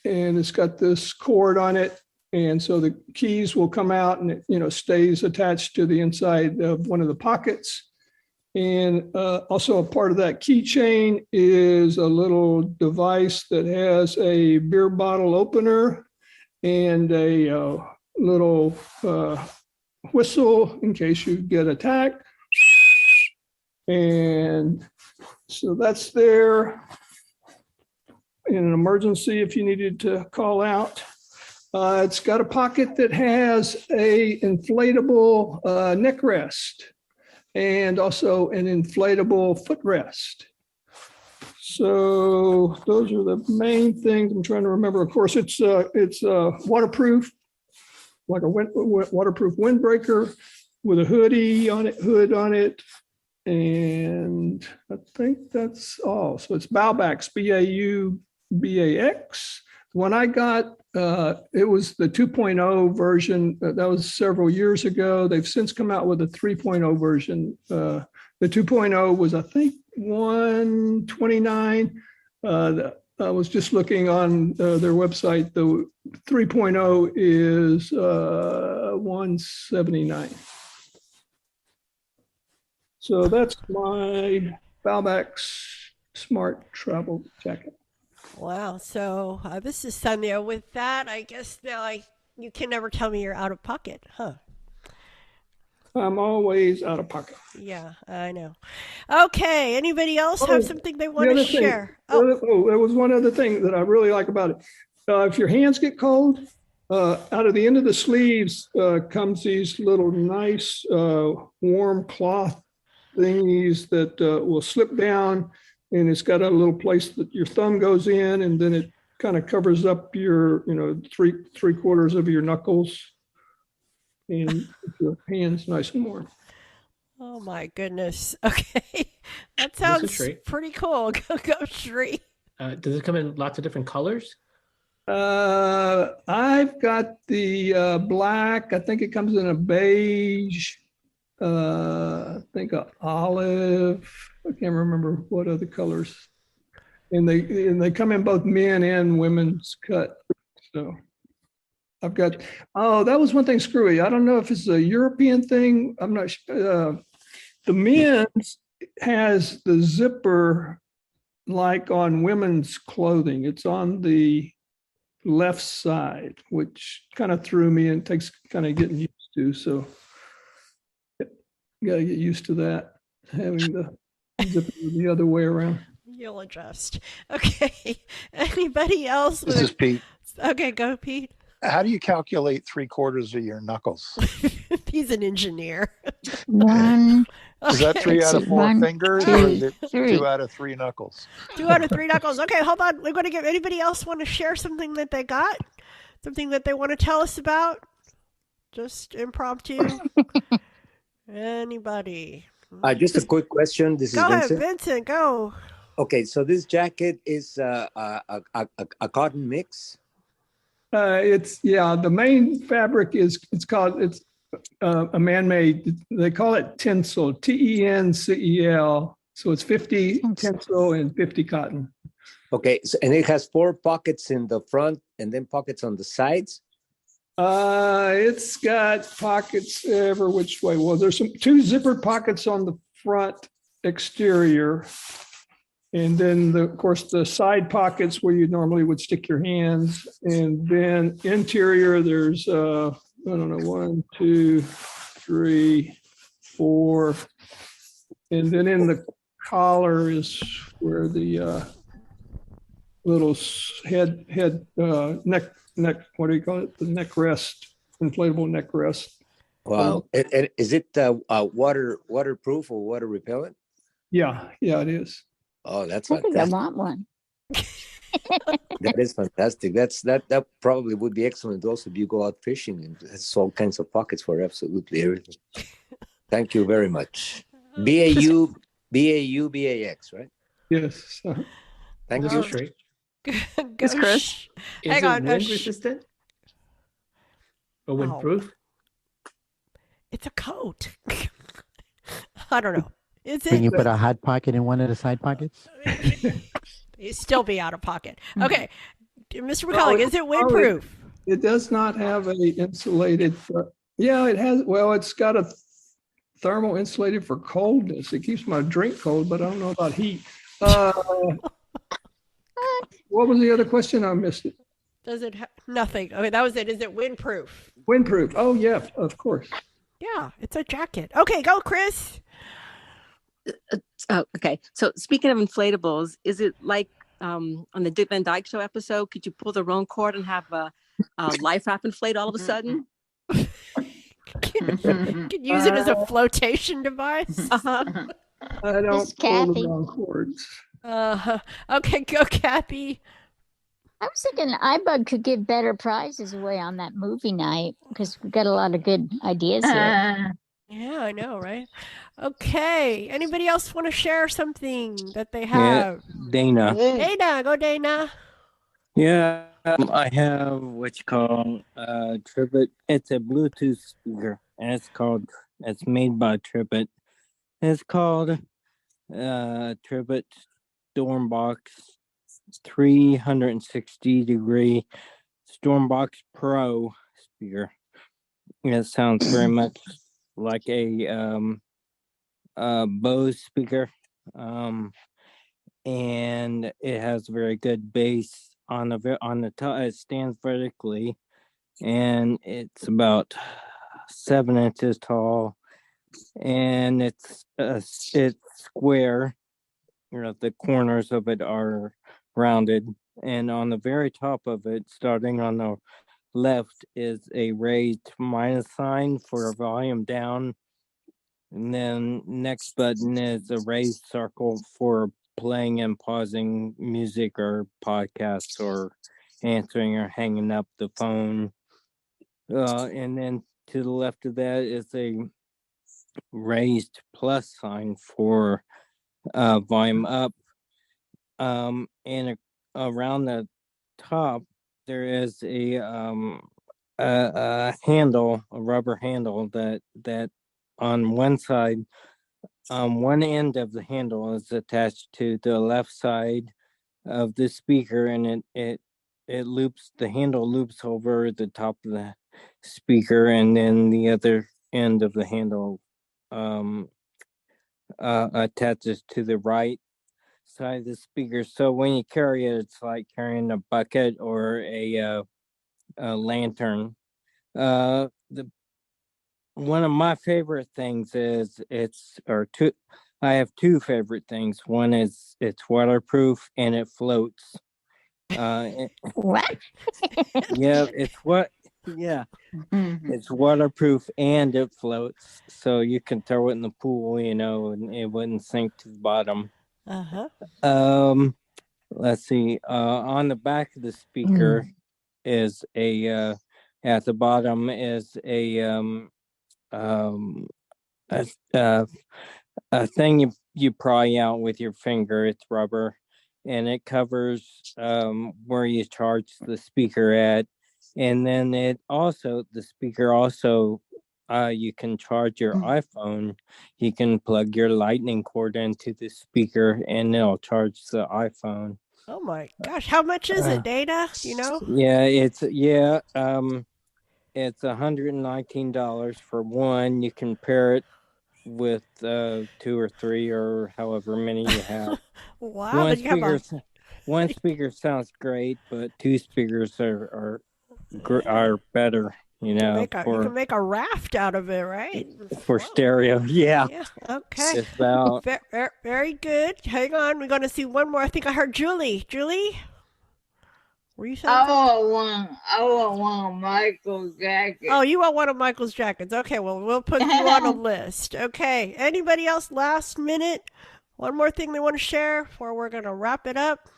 and it's got this cord on it. And so the keys will come out and it, stays attached to the inside of one of the pockets. And also a part of that keychain is a little device that has a beer bottle opener and a little whistle in case you get attacked. And so that's there in an emergency if you needed to call out. It's got a pocket that has a inflatable neck rest and also an inflatable footrest. So those are the main things I'm trying to remember. Of course, it's waterproof, like a waterproof windbreaker with a hood on it. And I think that's all. So it's Baubax, BAX. When I got, it was the 2.0 version. That was several years ago. They've since come out with a 3.0 version. The 2.0 was, I think, 129. I was just looking on their website. The 3.0 is 179. So that's my Balmax Smart Travel Jacket. Wow. So this is Sandhya. With that, I guess now you can never tell me you're out of pocket, huh? I'm always out of pocket. Yeah, I know. Okay. Anybody else have something they want to share? There was one other thing that I really like about it. If your hands get cold, out of the end of the sleeves comes these little nice warm cloth thingies that will slip down, and it's got a little place that your thumb goes in, and then it kind of covers up your, three quarters of your knuckles, and your hands nice and warm. Oh my goodness. Okay. That sounds pretty cool. Go Sree. Does it come in lots of different colors? I've got the black. I think it comes in a beige. I think a olive. I can't remember what other colors. And they come in both men and women's cut. So I've got. Oh, that was one thing screwy. I don't know if it's a European thing. I'm not sure. The men's has the zipper like on women's clothing. It's on the left side, which kind of threw me and takes kind of getting used to. So you got to get used to that, having the zipper the other way around. You'll adjust. Okay. Anybody else? This is Pete. Okay, go Pete. How do you calculate 3/4 of your knuckles? He's an engineer. One. Is that 3 out of 4 fingers, or is it 2 out of 3 knuckles? 2 out of 3 knuckles. Okay, hold on. We're going to get anybody else want to share something that they got? Something that they want to tell us about? Just impromptu? Anybody? Just a quick question. This is Go ahead, Vincent. Vincent, go. Okay, so this jacket is a cotton mix. The main fabric is a man-made. They call it Tencel, TENCEL. So it's 50 Tencel and 50 cotton. Okay, and it has 4 pockets in the front and then pockets on the sides. It's got pockets every which way. Well, there's 2 zippered pockets on the front exterior. And then, of course, the side pockets where you normally would stick your hands. And then interior, there's, 1, 2, 3, 4. And then in the collar is where the little neck, what do you call it? The neck rest, inflatable neck rest. Wow. Is it waterproof or water repellent? Yeah, it is. Oh, that's I think I want one. That is fantastic. That probably would be excellent also if you go out fishing, and it's all kinds of pockets for absolutely everything. Thank you very much. BAU BAX, right? Yes. Thank you. Sree. It's Chris. Is it wind resistant or windproof? It's a coat. I don't know. Is it? Can you put a hot pocket in one of the side pockets? You still be out of pocket. Okay, Mr. McCulloch, is it windproof? It does not have a insulated. Yeah, it has. Well, it's got a thermal insulated for coldness. It keeps my drink cold, but I don't know about heat. What was the other question? I missed it. Does it nothing? Okay, that was it. Is it windproof? Windproof. Oh yeah, of course. Yeah, it's a jacket. Okay, go, Chris. Okay. So speaking of inflatables, is it like on the Dick Van Dyke Show episode? Could you pull the wrong cord and have a life raft inflate all of a sudden? Can use it as a flotation device. Uh-huh. I don't pull the wrong cords. Okay, go, Kathy. I was thinking iBUG could give better prizes away on that movie night because we got a lot of good ideas here. Yeah, I know, right? Okay. Anybody else want to share something that they have? Yeah, Dana. Dana, go Dana. Yeah, I have what you call Tribbit. It's a Bluetooth speaker, and it's made by Tribbit. It's called Tribbit Stormbox 360-degree Stormbox Pro speaker. It sounds very much like a Bose speaker, and it has very good bass on the top. It stands vertically, and it's about 7 inches tall, and it's square. The corners of it are rounded, and on the very top of it, starting on the left, is a raised minus sign for a volume down, and then next button is a raised circle for playing and pausing music or podcasts or answering or hanging up the phone. And then to the left of that is a raised plus sign for volume up. And around the top, there is a handle, a rubber handle that on one side, one end of the handle is attached to the left side of the speaker, and it loops, the handle loops over the top of the speaker, and then the other end of the handle attaches to the right side of the speaker. So when you carry it, it's like carrying a bucket or a lantern. One of my favorite things is I have two favorite things. One is it's waterproof and it floats. What? Yeah, it's waterproof and it floats, so you can throw it in the pool, and it wouldn't sink to the bottom. Let's see. On the back of the speaker is at the bottom is a thing you pry out with your finger. It's rubber, and it covers where you charge the speaker at, and then the speaker also you can charge your iPhone. You can plug your lightning cord into the speaker, and it'll charge the iPhone. Oh my gosh, how much is it, Dana? You know? Yeah, it's $119 for one. You can pair it with 2 or 3 or however many you have. Wow, one speaker sounds great, but 2 speakers are better. You can make a raft out of it, right? For stereo, yeah. Okay. It's about very good. Hang on, we're going to see one more. I think I heard Julie. Julie, were you saying? I want one Michael's jacket. Oh, you want one of Michael's jackets? Okay, well, we'll put you on a list. Okay. Anybody else? Last minute. One more thing they want to share before we're going to wrap it up.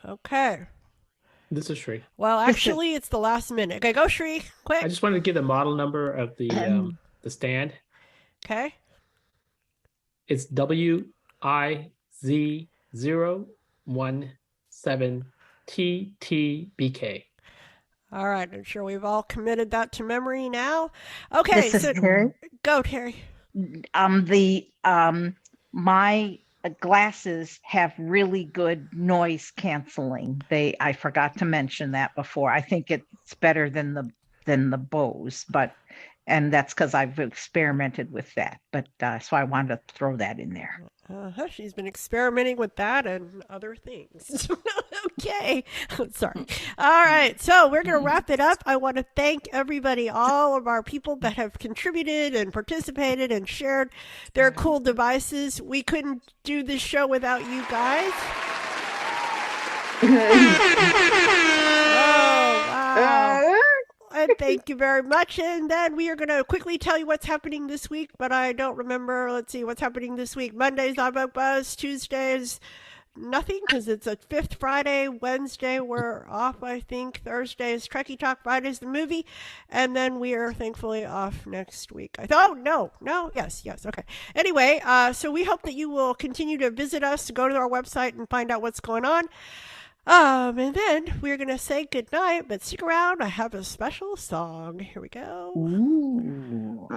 Okay. This is Sree. Well, actually, it's the last minute. Okay, go Sree, quick. I just wanted to give the model number of the stand. Okay. It's WIZ017TTBK. All right, I'm sure we've all committed that to memory now. Okay, This is Terry. Go, Terry. My glasses have really good noise canceling. I forgot to mention that before. I think it's better than the Bose, and that's because I've experimented with that. But so I wanted to throw that in there. She's been experimenting with that and other things. Okay. Sorry. All right. So we're going to wrap it up. I want to thank everybody, all of our people that have contributed and participated and shared their cool devices. We couldn't do this show without you guys. Oh, wow. And thank you very much. And then we are going to quickly tell you what's happening this week, but I don't remember. Let's see what's happening this week. Mondays, iBUG Buzz. Tuesdays, nothing because it's a fifth Friday. Wednesday we're off, I think. Thursday is Trekkie Talk. Friday's the movie. And then we are thankfully off next week. I thought, no. Yes. Okay. Anyway, so we hope that you will continue to visit us, go to our website and find out what's going on. And then we're going to say goodnight, but stick around. I have a special song. Here we go. Ooh.